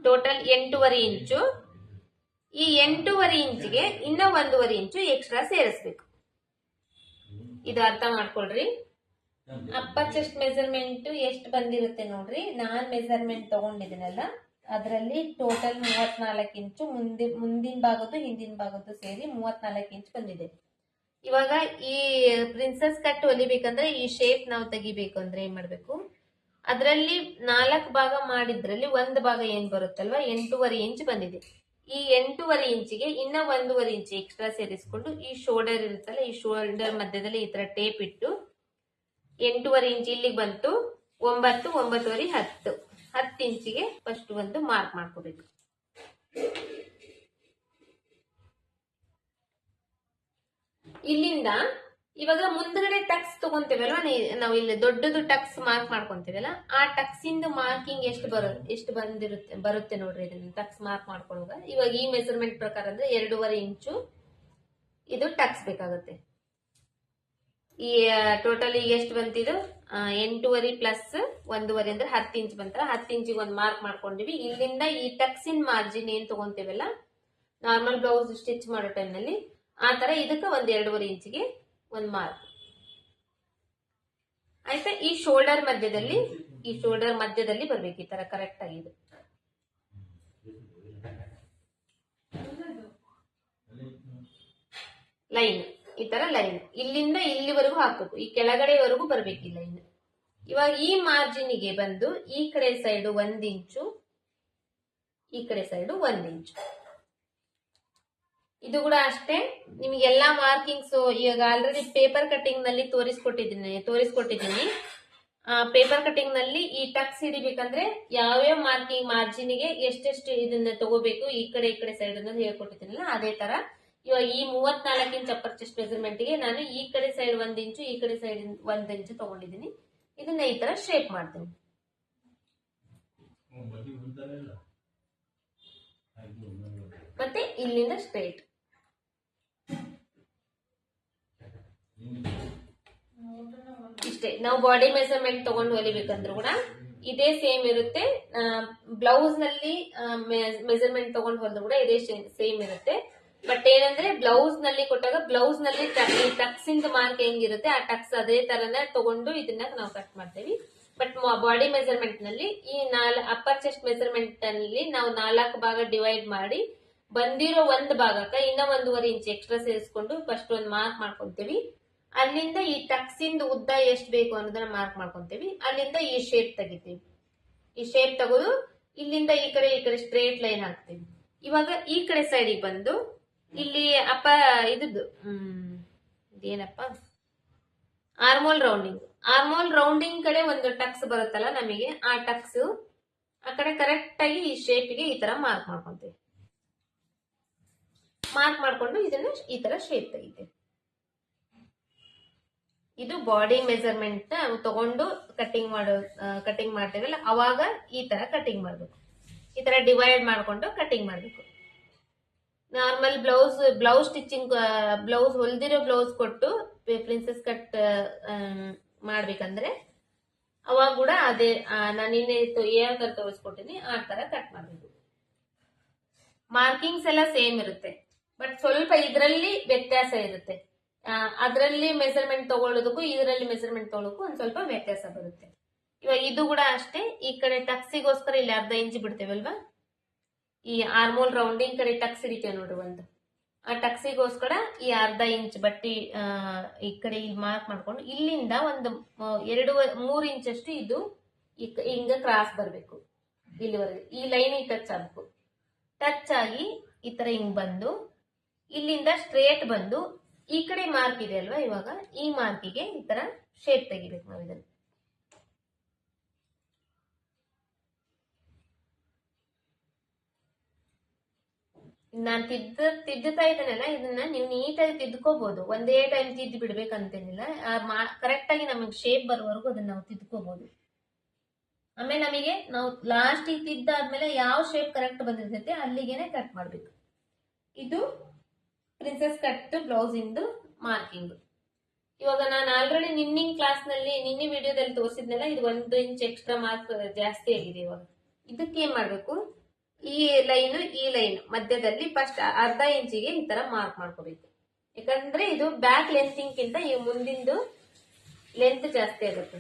ಟೋಟಲ್ 8.5 ಇಂಚು. ಈ 8.5 ಇಂಚಿಗೆ ಇನ್ನ 1.5 ಇಂಚು ಎಕ್ಸ್ಟ್ರಾ ಸೇರಿಸ್ಬೇಕು. ಇದು ಅರ್ಥ ಮಾಡ್ಕೊಳ್ರಿ. ಅಪ್ಪರ್ ಚೆಸ್ಟ್ ಮೆಜರ್ಮೆಂಟ್ ಎಷ್ಟು ಬಂದಿರುತ್ತೆ ನೋಡ್ರಿ, ನಾನ್ ಮೆಜರ್ಮೆಂಟ್ ತಗೊಂಡಿದ್ದೀನಲ್ಲ ಅದರಲ್ಲಿ ಟೋಟಲ್ 34 ಇಂಚು, ಮುಂದಿನ ಭಾಗದ್ದು ಹಿಂದಿನ ಭಾಗದ್ದು ಸೇರಿ 34 ಇಂಚ್ ಬಂದಿದೆ. ಇವಾಗ ಈ ಪ್ರಿನ್ಸೆಸ್ ಕಟ್ ಹೊಲಿಬೇಕಂದ್ರೆ ಈ ಶೇಪ್ ನಾವು ತೆಗಿಬೇಕು ಅಂದ್ರೆ ಏನ್ ಮಾಡ್ಬೇಕು, ಅದರಲ್ಲಿ 4 ಭಾಗ ಮಾಡಿದ್ರಲ್ಲಿ ಒಂದು ಭಾಗ ಏನ್ ಬರುತ್ತಲ್ವಾ 8.5 ಇಂಚ್ ಬಂದಿದೆ. ಈ 8.5 ಇಂಚಿಗೆ ಇನ್ನ 1.5 ಇಂಚ್ ಎಕ್ಸ್ಟ್ರಾ ಸೇರಿಸ್ಕೊಂಡು ಈ ಶೋಲ್ಡರ್ ಇರುತ್ತಲ್ಲ, ಈ ಶೋಲ್ಡರ್ ಮಧ್ಯದಲ್ಲಿ ಈ ತರ ಟೇಪ್ ಇಟ್ಟು 8.5 ಇಂಚ್ ಇಲ್ಲಿಗೆ ಬಂತು. 9, 9.5, 10 ಇಂಚಿಗೆ ಫಸ್ಟ್ ಒಂದು ಮಾರ್ಕ್ ಮಾಡ್ಕೋಬೇಕು. ಇಲ್ಲಿಂದ ಇವಾಗ ಮುಂದ್ಗಡೆ ಟಕ್ಸ್ ತಗೊಂತೇವಲ್ವಾ, ನಾವು ಇಲ್ಲಿ ದೊಡ್ಡದು ಟಕ್ಸ್ ಮಾರ್ಕ್ ಮಾಡ್ಕೊಂತೀವಲ್ಲ, ಆ ಟಕ್ಸ್ ಇಂದ ಮಾರ್ಕಿಂಗ್ ಎಷ್ಟು ಬರುತ್ತೆ ನೋಡ್ರಿ. ಇದನ್ನ ಟಕ್ಸ್ ಮಾರ್ಕ್ ಮಾಡ್ಕೊಳ್ಳುವಾಗ ಇವಾಗ ಈ ಮೆಜರ್ಮೆಂಟ್ ಪ್ರಕಾರ ಅಂದ್ರೆ 2.5 ಇಂಚು ಇದು ಟಕ್ಸ್ ಬೇಕಾಗುತ್ತೆ. ಈ ಟೋಟಲ್ ಈಗ ಎಷ್ಟು ಬಂತಿದು 8.5 ಪ್ಲಸ್ 1.5 ಅಂದ್ರೆ 10 ಇಂಚ್ ಬಂತಲ್ಲ, 10 ಇಂಚಿಗೆ ಒಂದು ಮಾರ್ಕ್ ಮಾಡ್ಕೊಂಡಿವಿ. ಇಲ್ಲಿಂದ ಈ ಟಕ್ಸಿನ್ ಮಾರ್ಜಿನ್ ಏನ್ ತಗೊಂತೇವಲ್ಲ ನಾರ್ಮಲ್ ಬ್ಲೌಸ್ ಸ್ಟಿಚ್ ಮಾಡೋ ಟೈಮ್ ನಲ್ಲಿ, ಆ ತರ ಇದಕ್ಕೆ 2.5 ಇಂಚಿಗೆ ಒಂದು ಮಾರ್ಕ್ ಆಯ್ತಾ. ಈ ಶೋಲ್ಡರ್ ಮಧ್ಯದಲ್ಲಿ ಬರ್ಬೇಕು ಈ ತರ ಕರೆಕ್ಟ್ ಆಗಿದೆ. ಲೈನ್ ಈ ತರ ಲೈನ್ ಇಲ್ಲಿಂದ ಇಲ್ಲಿವರೆಗೂ ಹಾಕ್ಬೇಕು, ಈ ಕೆಳಗಡೆವರೆಗೂ ಬರ್ಬೇಕು ಈ ಲೈನ್. ಇವಾಗ ಈ ಮಾರ್ಜಿನ್ಗೆ ಬಂದು ಈ ಕಡೆ ಸೈಡ್ 1 ಇಂಚು, ಈ ಕಡೆ ಸೈಡ್ 1 ಇಂಚು. ಇದು ಕೂಡ ಅಷ್ಟೇ. ನಿಮ್ಗೆಲ್ಲಾ ಮಾರ್ಕಿಂಗ್ಸ್ ಈಗ ಆಲ್ರೆಡಿ ಪೇಪರ್ ಕಟಿಂಗ್ ನಲ್ಲಿ ತೋರಿಸ್ಕೊಟ್ಟಿದ್ದೀನಿ. ಪೇಪರ್ ಕಟಿಂಗ್ ನಲ್ಲಿ ಈ ಟಕ್ಸ್ ಹಿಡಿಬೇಕಂದ್ರೆ ಯಾವ್ಯಾವ ಮಾರ್ಜಿನ್ಗೆ ಎಷ್ಟೆಷ್ಟು ಇದನ್ನ ತಗೋಬೇಕು ಈ ಕಡೆ ಸೈಡ್ ಅನ್ನೋದು ಹೇಳ್ಕೊಟ್ಟಿದ್ದೀನಲ್ಲ ಅದೇ ತರ ಇವಾಗ ಈ 34 ಇಂಚ್ ಅಪ್ಪರ್ ಚೆಸ್ಟ್ ಮೆಜರ್ಮೆಂಟ್ ಗೆ ನಾನು ಈ ಕಡೆ ಸೈಡ್ 1 ಇಂಚು ಈ ಕಡೆ ಸೈಡ್ 1 ಇಂಚು ತಗೊಂಡಿದ್ದೀನಿ. ಇದನ್ನ ಈ ತರ ಶೇಪ್ ಮಾಡ್ತೀನಿ. ಮತ್ತೆ ಇಲ್ಲಿಂದ ಸ್ಟ್ರೈಟ್ ಇಷ್ಟೇ. ನಾವು ಬಾಡಿ ಮೆಜರ್ಮೆಂಟ್ ತಗೊಂಡು ಹೊಲಿಬೇಕಂದ್ರೂ ಕೂಡ ಇದೇ ಸೇಮ್ ಇರುತ್ತೆ. ಬ್ಲೌಸ್ ನಲ್ಲಿ ಮೆಜರ್ಮೆಂಟ್ ತಗೊಂಡು ಹೊಲಿದ್ರು ಕೂಡ ಇದೇ ಸೇಮ್ ಇರುತ್ತೆ. ಬಟ್ ಏನಂದ್ರೆ ಬ್ಲೌಸ್ ನಲ್ಲಿ ಕೊಟ್ಟಾಗ ಬ್ಲೌಸ್ ನಲ್ಲಿ ಟಕ್ಸ್ ಇಂದ ಮಾರ್ಕ್ ಹೆಂಗಿರುತ್ತೆ ಆ ಟಕ್ಸ್ ಅದೇ ತರನೇ ತಗೊಂಡು ಇದನ್ನ ನಾವು ಕಟ್ ಮಾಡ್ತೇವೆ. ಬಟ್ ಬಾಡಿ ಮೆಜರ್ಮೆಂಟ್ ನಲ್ಲಿ ಈ ಅಪ್ಪರ್ ಚೆಸ್ಟ್ ಮೆಜರ್ಮೆಂಟ್ ನಲ್ಲಿ ನಾವು 4 ಭಾಗ ಡಿವೈಡ್ ಮಾಡಿ ಬಂದಿರೋ ಒಂದು ಭಾಗಕ್ಕೆ ಇನ್ನ 1.5 ಇಂಚ್ ಎಕ್ಸ್ಟ್ರಾ ಸೇರಿಸ್ಕೊಂಡು ಫಸ್ಟ್ ಒಂದು ಮಾರ್ಕ್ ಮಾಡ್ಕೊಂತೀವಿ. ಅಲ್ಲಿಂದ ಈ ಟಕ್ಸ್ ಇಂದ ಉದ್ದ ಎಷ್ಟು ಬೇಕು ಅನ್ನೋದನ್ನ ಮಾರ್ಕ್ ಮಾಡ್ಕೊಂತೀವಿ. ಅಲ್ಲಿಂದ ಈ ಶೇಪ್ ತೆಗಿತೀವಿ. ಈ ಶೇಪ್ ತೆಗೆದು ಇಲ್ಲಿಂದ ಈ ಕಡೆ ಸ್ಟ್ರೇಟ್ ಲೈನ್ ಹಾಕ್ತೀವಿ. ಇವಾಗ ಈ ಕಡೆ ಸೈಡಿಗೆ ಬಂದು ಇಲ್ಲಿ ಇದ್ದು ಏನಪ್ಪ ಆರ್ಮೋಲ್ ರೌಂಡಿಂಗ್ ಕಡೆ ಒಂದು ಟಕ್ಸ್ ಬರುತ್ತಲ್ಲ ನಮಗೆ ಆ ಟಕ್ಸ್ ಆ ಕಡೆ ಕರೆಕ್ಟ್ ಆಗಿ ಈ ಶೇಪ್ಗೆ ಈ ತರ ಮಾರ್ಕ್ ಮಾಡ್ಕೊಂತೀವಿ. ಮಾರ್ಕ್ ಮಾಡ್ಕೊಂಡು ಇದನ್ನ ಈ ತರ ಶೇಪ್ ತೆಗಿತೀವಿ. ಇದು ಬಾಡಿ ಮೆಜರ್ಮೆಂಟ್ ತಗೊಂಡು ಕಟಿಂಗ್ ಮಾಡ್ತೇವಲ್ಲ ಅವಾಗ ಈ ತರ ಕಟಿಂಗ್ ಮಾಡ್ಬೇಕು. ಈ ತರ ಡಿವೈಡ್ ಮಾಡ್ಕೊಂಡು ಕಟಿಂಗ್ ಮಾಡ್ಬೇಕು. ನಾರ್ಮಲ್ ಬ್ಲೌಸ್ ಸ್ಟಿಚಿಂಗ್ ಬ್ಲೌಸ್ ಹೊಲ್ದಿರೋ ಬ್ಲೌಸ್ ಕೊಟ್ಟು ಪ್ರಿನ್ಸೆಸ್ ಕಟ್ ಮಾಡ್ಬೇಕಂದ್ರೆ ಅವಾಗ ಕೂಡ ಅದೇ ನಾನು ನಿನ್ನೆ ಯಾವ ತರ ತೋರಿಸ್ಕೊಟ್ಟಿನಿ ಆ ತರ ಕಟ್ ಮಾಡ್ಬೇಕು. ಮಾರ್ಕಿಂಗ್ಸ್ ಎಲ್ಲ ಸೇಮ್ ಇರುತ್ತೆ ಬಟ್ ಸ್ವಲ್ಪ ಇದರಲ್ಲಿ ವ್ಯತ್ಯಾಸ ಇರುತ್ತೆ. ಅದರಲ್ಲಿ ಮೆಜರ್ಮೆಂಟ್ ತಗೊಳ್ಳೋದಕ್ಕೂ ಇದರಲ್ಲಿ ಮೆಜರ್ಮೆಂಟ್ ತಗೊಳ್ಳೋದಕ್ಕೂ ಒಂದ್ ಸ್ವಲ್ಪ ವ್ಯತ್ಯಾಸ ಬರುತ್ತೆ. ಇವಾಗ ಇದು ಕೂಡ ಅಷ್ಟೇ. ಈ ಕಡೆ ಟಕ್ಸಿಗೋಸ್ಕರ ಇಲ್ಲಿ 1/2 ಇಂಚ್ ಬಿಡ್ತೇವಲ್ವಾ, ಈ ಆರ್ಮೋಲ್ ರೌಂಡಿಂಗ್ ಕಡೆ ಟಕ್ಸ್ ಹಿಡಿತೇವೆ ನೋಡ್ರಿ ಒಂದು, ಆ ಟಕ್ಸಿಗೋಸ್ಕರ ಈ 1/2 ಇಂಚ್ ಬಟ್ಟಿ ಈ ಕಡೆ ಇಲ್ಲಿ ಮಾರ್ಕ್ ಮಾಡ್ಕೊಂಡು ಇಲ್ಲಿಂದ ಒಂದು 2-3 ಇಂಚ್ ಅಷ್ಟು ಇದು ಹಿಂಗ ಕ್ರಾಸ್ ಬರ್ಬೇಕು. ಇಲ್ಲಿವರೆಗೆ ಈ ಲೈನ್ ಟಚ್ ಆಗ್ಬೇಕು. ಟಚ್ ಆಗಿ ಈ ತರ ಹಿಂಗ್ ಬಂದು ಇಲ್ಲಿಂದ ಸ್ಟ್ರೇಟ್ ಬಂದು ಈ ಕಡೆ ಮಾರ್ಕ್ ಇದೆ ಅಲ್ವಾ, ಇವಾಗ ಈ ಮಾರ್ಕಿಗೆ ಈ ತರ ಶೇಪ್ ತೆಗಿಬೇಕು ನಾವು ಇದನ್ನ. ನಾನ್ ತಿದ್ದುತ್ತಾ ಇದ್ದೇನಲ್ಲ, ಇದನ್ನ ನೀವು ನೀಟಾಗಿ ತಿದ್ಕೋಬಹುದು. ಒಂದೇ ಟೈಮ್ ತಿದ್ದು ಬಿಡ್ಬೇಕಂತೇನಿಲ್ಲ. ಕರೆಕ್ಟ್ ಆಗಿ ನಮಗೆ ಶೇಪ್ ಬರುವವರೆಗೂ ಅದನ್ನ ನಾವು ತಿದ್ಕೋಬಹುದು. ಆಮೇಲೆ ನಮಗೆ ನಾವು ಲಾಸ್ಟ್ ತಿದ್ದಾದ್ಮೇಲೆ ಯಾವ ಶೇಪ್ ಕರೆಕ್ಟ್ ಬಂದಿರ್ತೈತೆ ಅಲ್ಲಿಗೆನೆ ಕಟ್ ಮಾಡ್ಬೇಕು. ಇದು ಪ್ರಿನ್ಸೆಸ್ ಕಟ್ ಬ್ಲೌಸ್ ಇಂದು ಮಾರ್ಕಿಂಗ್. ಇವಾಗ ನಾನು ಆಲ್ರೆಡಿ ನಿನ್ನೆ ವಿಡಿಯೋದಲ್ಲಿ ತೋರಿಸಿದ್ನಲ್ಲ, ಇದು 1 ಇಂಚ್ ಎಕ್ಸ್ಟ್ರಾ ಮಾರ್ಕ್ ಜಾಸ್ತಿ ಆಗಿದೆ. ಇವಾಗ ಇದಕ್ಕೆ ಏನ್ ಮಾಡ್ಬೇಕು, ಈ ಲೈನ್ ಮಧ್ಯದಲ್ಲಿ ಫಸ್ಟ್ 1/2 ಇಂಚಿಗೆ ಈ ತರ ಮಾರ್ಕ್ ಮಾಡ್ಕೋಬೇಕು. ಯಾಕಂದ್ರೆ ಇದು ಬ್ಯಾಕ್ ಲೆಂತಿಂಗ್ಕಿಂತ ಈ ಮುಂದಿಂದು ಲೆಂತ್ ಜಾಸ್ತಿ ಆಗುತ್ತೆ.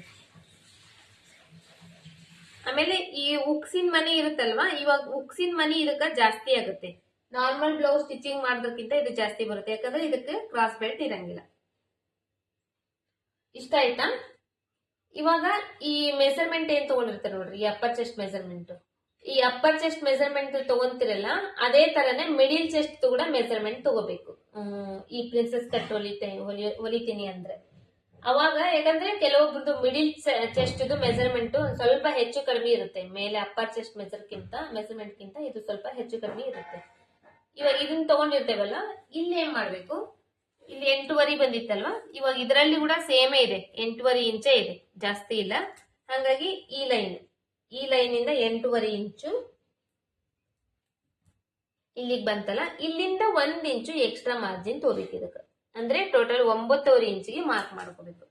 ಆಮೇಲೆ ಈ ಉಕ್ಸಿನ ಮನಿ ಇರುತ್ತಲ್ವಾ, ಇವಾಗ ಉಕ್ಸಿನ ಮನಿ ಇದಕ್ಕ ಜಾಸ್ತಿ ಆಗುತ್ತೆ. ನಾರ್ಮಲ್ ಬ್ಲೌಸ್ ಸ್ಟಿಚಿಂಗ್ ಮಾಡೋದಕ್ಕಿಂತ ಇದು ಜಾಸ್ತಿ ಬರುತ್ತೆ, ಯಾಕಂದ್ರೆ ಇದಕ್ಕೆ ಕ್ರಾಸ್ ಬೆಲ್ಟ್ ಇರಂಗಿಲ್ಲ. ಇಷ್ಟ ಆಯ್ತಾ? ಇವಾಗ ಈ ಮೆಜರ್ಮೆಂಟ್ ಏನ್ ತಗೊಂಡಿರ್ತಾರೆ ನೋಡ್ರಿ, ಈ ಅಪ್ಪರ್ ಚೆಸ್ಟ್ ಮೆಜರ್ಮೆಂಟ್. ಈ ಅಪ್ಪರ್ ಚೆಸ್ಟ್ ಮೆಜರ್ಮೆಂಟ್ ತಗೊಂತಿರಲ್ಲ ಅದೇ ತರನೇ ಮಿಡಿಲ್ ಚೆಸ್ಟ್ ಕೂಡ ಮೆಜರ್ಮೆಂಟ್ ತಗೋಬೇಕು. ಈ ಪ್ರಿನ್ಸೆಸ್ ಕಟ್ ಹೊಲಿತೀನಿ ಅಂದ್ರೆ ಅವಾಗ, ಯಾಕಂದ್ರೆ ಕೆಲವೊಬ್ರದ್ದು ಮಿಡಿಲ್ ಚೆಸ್ಟ್ ಮೆಜರ್ಮೆಂಟ್ ಸ್ವಲ್ಪ ಹೆಚ್ಚು ಕಡಿಮೆ ಇರುತ್ತೆ. ಮೇಲೆ ಅಪ್ಪರ್ ಚೆಸ್ಟ್ ಮೆಜರ್ಮೆಂಟ್ ಗಿಂತ ಇದು ಸ್ವಲ್ಪ ಹೆಚ್ಚು ಕಡಿಮೆ ಇರುತ್ತೆ. ಇವಾಗ ಇದನ್ನ ತಗೊಂಡಿರ್ತೇವಲ್ಲ, ಇಲ್ಲಿ ಏನ್ ಮಾಡ್ಬೇಕು, ಇಲ್ಲಿ 8.5 ಬಂದಿತ್ತಲ್ವಾ, ಇವಾಗ ಇದರಲ್ಲಿ ಕೂಡ ಸೇಮೇ ಇದೆ, 8.5 ಇಂಚೇ ಇದೆ, ಜಾಸ್ತಿ ಇಲ್ಲ. ಹಾಗಾಗಿ ಈ ಲೈನ್ ಇಂದ 8.5 ಇಂಚು ಇಲ್ಲಿಗೆ ಬಂತಲ್ಲ, ಇಲ್ಲಿಂದ 1 ಇಂಚು ಎಕ್ಸ್ಟ್ರಾ ಮಾರ್ಜಿನ್ ತಗೋಬೇಕು ಇದಕ್ಕೆ. ಅಂದ್ರೆ ಟೋಟಲ್ 9.5 ಇಂಚಿಗೆ ಮಾರ್ಕ್ ಮಾಡ್ಕೋಬೇಕು.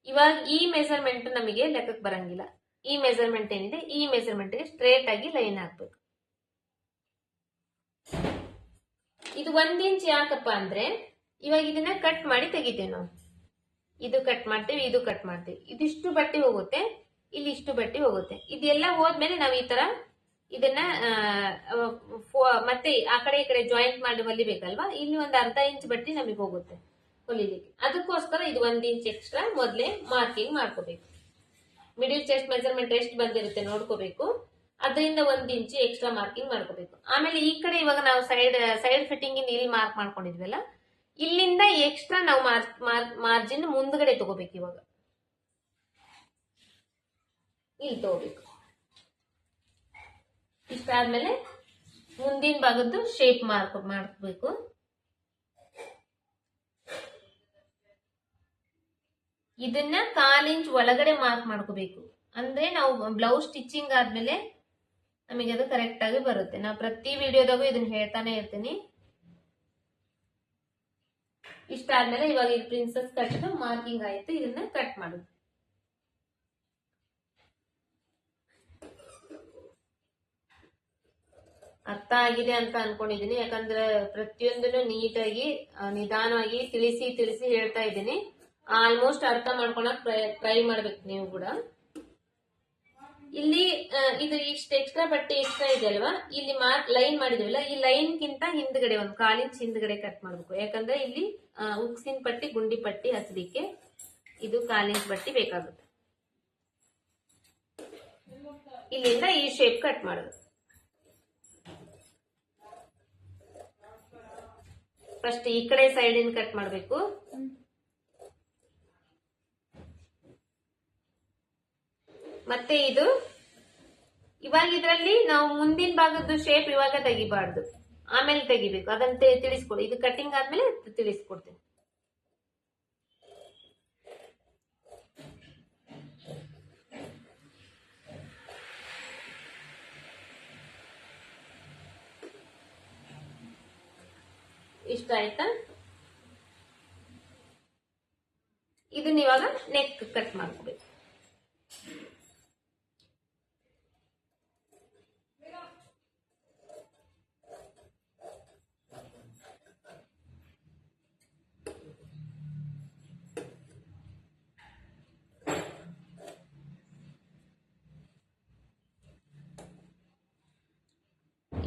ಇವಾಗ ಈ ಮೆಜರ್ಮೆಂಟ್ ನಮಗೆ ಲೆಕ್ಕಕ್ಕೆ ಬರಂಗಿಲ್ಲ. ಈ ಮೆಜರ್ಮೆಂಟ್ ಏನಿದೆ ಈ ಮೆಜರ್ಮೆಂಟ್ ಗೆ ಸ್ಟ್ರೇಟ್ ಆಗಿ ಲೈನ್ ಹಾಕ್ಬೇಕು. ಇದು 1 ಇಂಚ್ ಯಾಕಪ್ಪ ಅಂದ್ರೆ ಇವಾಗ ಇದನ್ನ ಕಟ್ ಮಾಡಿ ತೆಗಿತೇವೆ ನಾವು. ಇದು ಕಟ್ ಮಾಡ್ತೇವೆ, ಇದು ಕಟ್ ಮಾಡ್ತೇವೆ. ಇದಿಷ್ಟು ಬಟ್ಟೆ ಹೋಗುತ್ತೆ, ಇಲ್ಲಿ ಇಷ್ಟು ಬಟ್ಟೆ ಹೋಗುತ್ತೆ. ಇದೆಲ್ಲ ಹೋದ್ಮೇಲೆ ನಾವು ಈ ತರ ಇದನ್ನ ಮತ್ತೆ ಆ ಕಡೆ ಈ ಕಡೆ ಜಾಯಿಂಟ್ ಮಾಡಿ ಹೊಲಿಬೇಕಲ್ವಾ, ಇಲ್ಲಿ ಒಂದು 1/2 ಇಂಚ್ ಬಟ್ಟೆ ನಮಗೆ ಹೋಗುತ್ತೆ ಹೊಲಿಲಿಕ್ಕೆ. ಅದಕ್ಕೋಸ್ಕರ ಇದು 1 ಇಂಚ್ ಎಕ್ಸ್ಟ್ರಾ ಮೊದ್ಲೇ ಮಾರ್ಕಿಂಗ್ ಮಾಡ್ಕೋಬೇಕು. ಮಿಡಿಲ್ ಚೆಸ್ಟ್ ಮೆಜರ್ಮೆಂಟ್ ಎಷ್ಟು ಬಂದಿರುತ್ತೆ ನೋಡ್ಕೋಬೇಕು, ಅದರಿಂದ 1 ಇಂಚ್ ಎಕ್ಸ್ಟ್ರಾ ಮಾರ್ಕಿಂಗ್ ಮಾಡ್ಕೋಬೇಕು. ಆಮೇಲೆ ಈ ಕಡೆ ಇವಾಗ ನಾವು ಸೈಡ್ ಫಿಟ್ಟಿಂಗ್ ಇಲ್ಲಿ ಮಾರ್ಕ್ ಮಾಡ್ಕೊಂಡಿದ್ವಲ್ಲ, ಇಲ್ಲಿಂದ ಎಕ್ಸ್ಟ್ರಾ ನಾವು ಮಾರ್ಜಿನ್ ಮುಂದ್ಗಡೆ ತಗೋಬೇಕು. ಇವಾಗ ಇಲ್ಲಿ ತಗೋಬೇಕು. ಇಷ್ಟಾದ್ಮೇಲೆ ಮುಂದಿನ ಭಾಗದ್ದು ಶೇಪ್ ಮಾಡ್ಕೋಬೇಕು. ಇದನ್ನ 1/4 ಇಂಚ್ ಒಳಗಡೆ ಮಾರ್ಕ್ ಮಾಡ್ಕೋಬೇಕು. ಅಂದ್ರೆ ನಾವು ಬ್ಲೌಸ್ ಸ್ಟಿಚಿಂಗ್ ಆದ್ಮೇಲೆ ನಮಗೆ ಅದು ಕರೆಕ್ಟ್ ಆಗಿ ಬರುತ್ತೆ. ನಾ ಪ್ರತಿ ವಿಡಿಯೋದಾಗೂ ಇದನ್ನ ಹೇಳ್ತಾನೆ ಇರ್ತೀನಿ. ಇಷ್ಟ ಆದ್ಮೇಲೆ ಇವಾಗ ಇದು ಪ್ರಿನ್ಸಸ್ ಕಟ್ ಮಾರ್ಕಿಂಗ್ ಆಯ್ತು. ಇದನ್ನ ಕಟ್ ಮಾಡುದು. ಅರ್ಥ ಆಗಿದೆ ಅಂತ ಅನ್ಕೊಂಡಿದೀನಿ. ಯಾಕಂದ್ರೆ ಪ್ರತಿಯೊಂದನ್ನು ನೀಟಾಗಿ ನಿಧಾನವಾಗಿ ತಿಳಿಸಿ ಹೇಳ್ತಾ ಇದ್ದೀನಿ. ಆಲ್ಮೋಸ್ಟ್ ಅರ್ಥ ಮಾಡ್ಕೊಳಕ್ ಟ್ರೈ ಮಾಡ್ಬೇಕು ನೀವು ಕೂಡ. ಇಲ್ಲಿ ಇದು ಇಷ್ಟ ಎಕ್ಸ್ಟ್ರಾ ಬಟ್ಟೆ ಎಕ್ಸ್ಟ್ರಾ ಇದೆ ಅಲ್ವಾ, ಇಲ್ಲಿ ಲೈನ್ ಮಾಡಿದಿವಲ್ಲ, ಈ ಲೈನ್ ಗಿಂತ ಹಿಂದ್ಗಡೆ 1/4 ಇಂಚ್ ಹಿಂದ್ಗಡೆ ಕಟ್ ಮಾಡ್ಬೇಕು. ಯಾಕಂದ್ರೆ ಇಲ್ಲಿ ಉಕ್ಸಿನ ಪಟ್ಟಿ ಗುಂಡಿ ಪಟ್ಟಿ ಹಚ್ಚಲಿಕ್ಕೆ ಇದು 1/4 ಇಂಚ್ ಬಟ್ಟೆ ಬೇಕಾಗುತ್ತೆ. ಇಲ್ಲಿಂದ ಈ ಶೇಪ್ ಕಟ್ ಮಾಡೋದು. ಫಸ್ಟ್ ಈ ಕಡೆ ಸೈಡ್ ಕಟ್ ಮಾಡ್ಬೇಕು. ಮತ್ತೆ ಇದು ಇವಾಗ ಇದರಲ್ಲಿ ನಾವು ಮುಂದಿನ ಭಾಗದ್ದು ಶೇಪ್ ಇವಾಗ ತೆಗಿಬಾರ್ದು, ಆಮೇಲೆ ತೆಗಿಬೇಕು. ಅದನ್ನ ತಿಳಿಸ್ಕೊಡಿ. ಇದು ಕಟಿಂಗ್ ಆದ್ಮೇಲೆ ತಿಳಿಸ್ಕೊಡ್ತೀನಿ. ಇಷ್ಟ ಆಯ್ತಾ? ಇದನ್ನ ಇವಾಗ ನೆಕ್ ಕಟ್ ಮಾಡ್ಕೋಬೇಕು.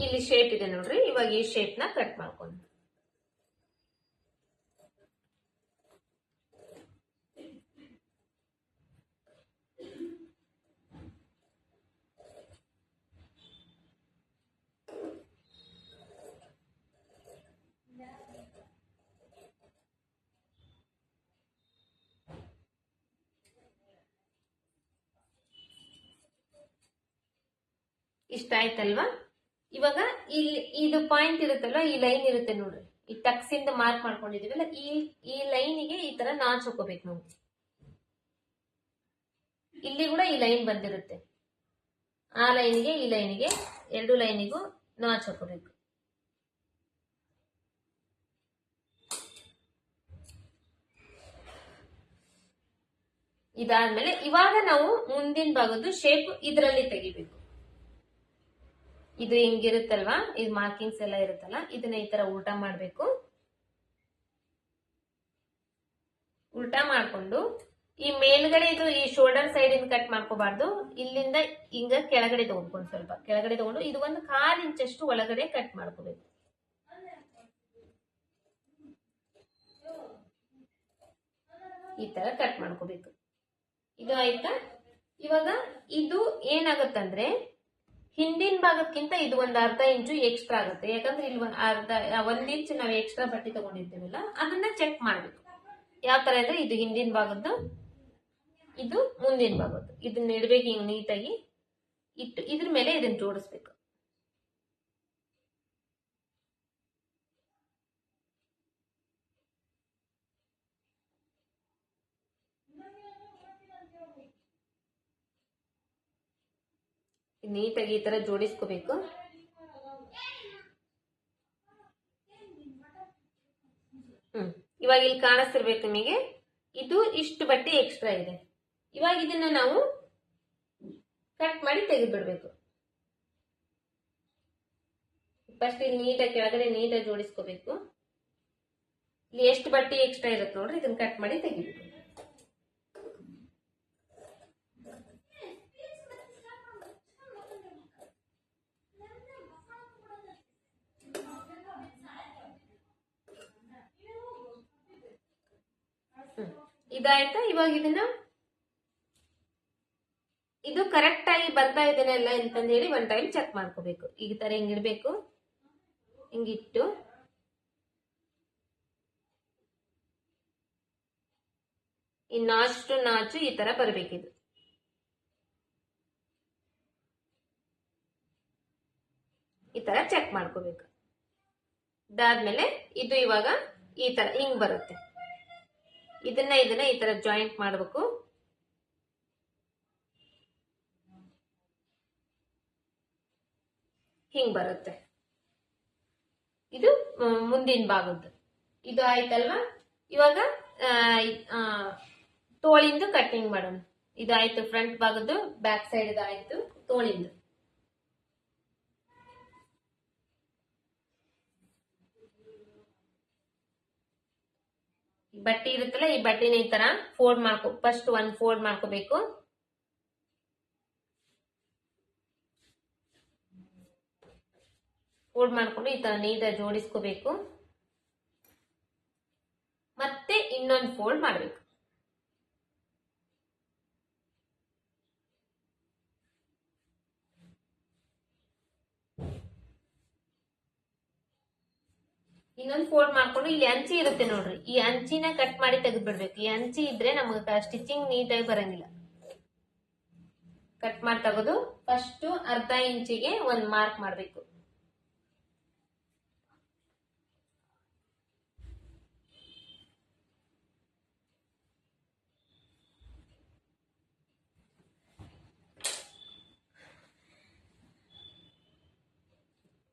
ಇಲ್ಲಿ ಶೇಪ್ ಇದೆ ನೋಡ್ರಿ. ಇವಾಗ ಈ ಶೇಪ್ ನ ಕಟ್ ಮಾಡ್ಕೊಂಡು ಇಷ್ಟ ಆಯ್ತಲ್ವಾ? ಇವಾಗ ಇಲ್ಲಿ ಇದು ಪಾಯಿಂಟ್ ಇರುತ್ತಲ್ವಾ, ಈ ಲೈನ್ ಇರುತ್ತೆ ನೋಡ್ರಿ, ಈ ಟಕ್ಸ್ ಇಂದ ಮಾರ್ಕ್ ಮಾಡ್ಕೊಂಡಿದೀವಲ್ಲ, ಈ ಲೈನಿಗೆ ಈ ತರ ನಾಚ್ ಹಾಕೋಬೇಕು ನಾವು. ಇಲ್ಲಿ ಕೂಡ ಈ ಲೈನ್ ಬಂದಿರುತ್ತೆ. ಆ ಲೈನಿಗೆ ಈ ಲೈನಿಗೆ 2 ಲೈನಿಗೂ ನಾಚ್ ಹಾಕೋಬೇಕು. ಇದಾದ್ಮೇಲೆ ಇವಾಗ ನಾವು ಮುಂದಿನ ಭಾಗದ್ದು ಶೇಪ್ ಇದರಲ್ಲಿ ತೆಗಿಬೇಕು. ಇದು ಹಿಂಗಿರುತ್ತಲ್ವಾ, ಇದು ಮಾರ್ಕಿಂಗ್ಸ್ ಎಲ್ಲ ಇರುತ್ತಲ್ಲ, ಇದನ್ನ ಈ ತರ ಉಲ್ಟಾ ಮಾಡ್ಬೇಕು. ಉಲ್ಟಾ ಮಾಡ್ಕೊಂಡು ಈ ಮೇಲ್ಗಡೆ ಇದು ಈ ಶೋಲ್ಡರ್ ಸೈಡ್ ಇಂದ ಕಟ್ ಮಾಡ್ಕೋಬಾರ್ದು. ಇಲ್ಲಿಂದ ಹಿಂಗ ಕೆಳಗಡೆ ತಗೊಂಡ್ಕೊಂಡು ಸ್ವಲ್ಪ ಕೆಳಗಡೆ ತಗೊಂಡು ಇದು 1/4 ಇಂಚಷ್ಟು ಒಳಗಡೆ ಕಟ್ ಮಾಡ್ಕೋಬೇಕು. ಈ ತರ ಕಟ್ ಮಾಡ್ಕೋಬೇಕು. ಇದು ಆಯ್ತಾ? ಇವಾಗ ಇದು ಏನಾಗತ್ತಂದ್ರೆ ಹಿಂದಿನ ಭಾಗಕ್ಕಿಂತ ಇದು 1/2 ಇಂಚು ಎಕ್ಸ್ಟ್ರಾ ಆಗುತ್ತೆ. ಯಾಕಂದ್ರೆ ಇಲ್ಲಿ 1 ಇಂಚ್ ನಾವು ಎಕ್ಸ್ಟ್ರಾ ಬಟ್ಟೆ ತಗೊಂಡಿರ್ತೀವಲ್ಲ, ಅದನ್ನ ಚೆಕ್ ಮಾಡ್ಬೇಕು. ಯಾವ ತರ ಅಂದ್ರೆ ಇದು ಹಿಂದಿನ ಭಾಗದ್ದು, ಇದು ಮುಂದಿನ ಭಾಗದ್ದು. ಇದನ್ನ ಇಡ್ಬೇಕು ಹಿಂಗ್ ನೀಟಾಗಿ ಇಟ್ಟು ಇದ್ರ ಮೇಲೆ ಇದನ್ನ ಜೋಡಿಸ್ಬೇಕು. ನೀಟಾಗಿ ಈ ತರ ಜೋಡಿಸ್ಕೋಬೇಕು. ಇವಾಗ ಇಲ್ಲಿ ಕಾಣಿಸ್ತಿರ್ಬೇಕು ನಿಮಗೆ, ಇದು ಇಷ್ಟು ಬಟ್ಟೆ ಎಕ್ಸ್ಟ್ರಾ ಇದೆ. ಇವಾಗ ಇದನ್ನ ನಾವು ಕಟ್ ಮಾಡಿ ತೆಗೆದ್ಬಿಡ್ಬೇಕು. ಫಸ್ಟ್ ಇಲ್ಲಿ ನೀಟಾಗಿ ಕೆಳಗಡೆ ನೀಟಾಗಿ ಜೋಡಿಸ್ಕೋಬೇಕು. ಇಲ್ಲಿ ಎಷ್ಟು ಬಟ್ಟೆ ಎಕ್ಸ್ಟ್ರಾ ಇರುತ್ತೆ ನೋಡ್ರಿ, ಇದನ್ನ ಕಟ್ ಮಾಡಿ ತೆಗಿಬೇಕು. ಇದಾಯ್ತಾ? ಇವಾಗ ಇದನ್ನ ಇದು ಕರೆಕ್ಟ್ ಆಗಿ ಬರ್ತಾ ಇದೆನಲ್ಲ ಅಂತಂದ ಹೇಳಿ 1 ಟೈಮ್ ಚೆಕ್ ಮಾಡ್ಕೋಬೇಕು. ಈ ತರ ಹಿಂಗಿಡ್ಬೇಕು, ಹಿಂಗಿಟ್ಟು ಈ ನಾಚು ಈ ತರ ಬರ್ಬೇಕಿದು. ಈ ತರ ಚೆಕ್ ಮಾಡ್ಕೋಬೇಕು. ಇದಾದ್ಮೇಲೆ ಇದು ಇವಾಗ ಈ ತರ ಹಿಂಗ್ ಬರುತ್ತೆ. ಇದನ್ನ ಈ ತರ ಜಾಯಿಂಟ್ ಮಾಡ್ಬೇಕು. ಹಿಂಗ್ ಬರುತ್ತೆ. ಇದು ಮುಂದಿನ ಭಾಗದ್ದು. ಇದು ಆಯ್ತಲ್ವಾ? ಇವಾಗ ತೋಳಿಂದು ಕಟ್ಟಿಂಗ್ ಮಾಡೋಣ. ಇದಾಯ್ತು ಫ್ರಂಟ್ ಭಾಗದ್ದು, ಬ್ಯಾಕ್ ಸೈಡ್ ಇದಾಯ್ತು ತೋಳಿಂದು. ಬಟ್ಟೆ ಇರುತ್ತಲ್ಲ, ಈ ಬಟ್ಟೆನ ಈ ತರ ಫೋಲ್ಡ್ ಮಾಡ್ಕೊ, ಫಸ್ಟ್ ಒಂದ್ ಫೋಲ್ಡ್ ಮಾಡ್ಕೋಬೇಕು. ಫೋಲ್ಡ್ ಮಾಡ್ಕೊಂಡು ಈ ತರ ನೀಟಾಗಿ ಜೋಡಿಸ್ಕೋಬೇಕು. ಮತ್ತೆ ಇನ್ನೊಂದು ಫೋಲ್ಡ್ ಮಾಡ್ಬೇಕು. ಇನ್ನೊಂದು ಫೋಲ್ಡ್ ಮಾಡ್ಕೊಂಡು ಇಲ್ಲಿ ಅಂಚಿ ಇರುತ್ತೆ ನೋಡ್ರಿ, ಈ ಅಂಚಿನ ಕಟ್ ಮಾಡಿ ತೆಗೆದು ಬಿಡ್ಬೇಕು. ಈ ಅಂಚಿ ಇದ್ರೆ ನಮ್ಗೆ ಸ್ಟಿಚಿಂಗ್ ನೀಟಾಗಿ ಬರಂಗಿಲ್ಲ. ಕಟ್ ಮಾಡಿ ತೆಗೆದು ಫಸ್ಟ್ ಅರ್ಧ ಇಂಚಿಗೆ ಒಂದ್ ಮಾರ್ಕ್ ಮಾಡ್ಬೇಕು.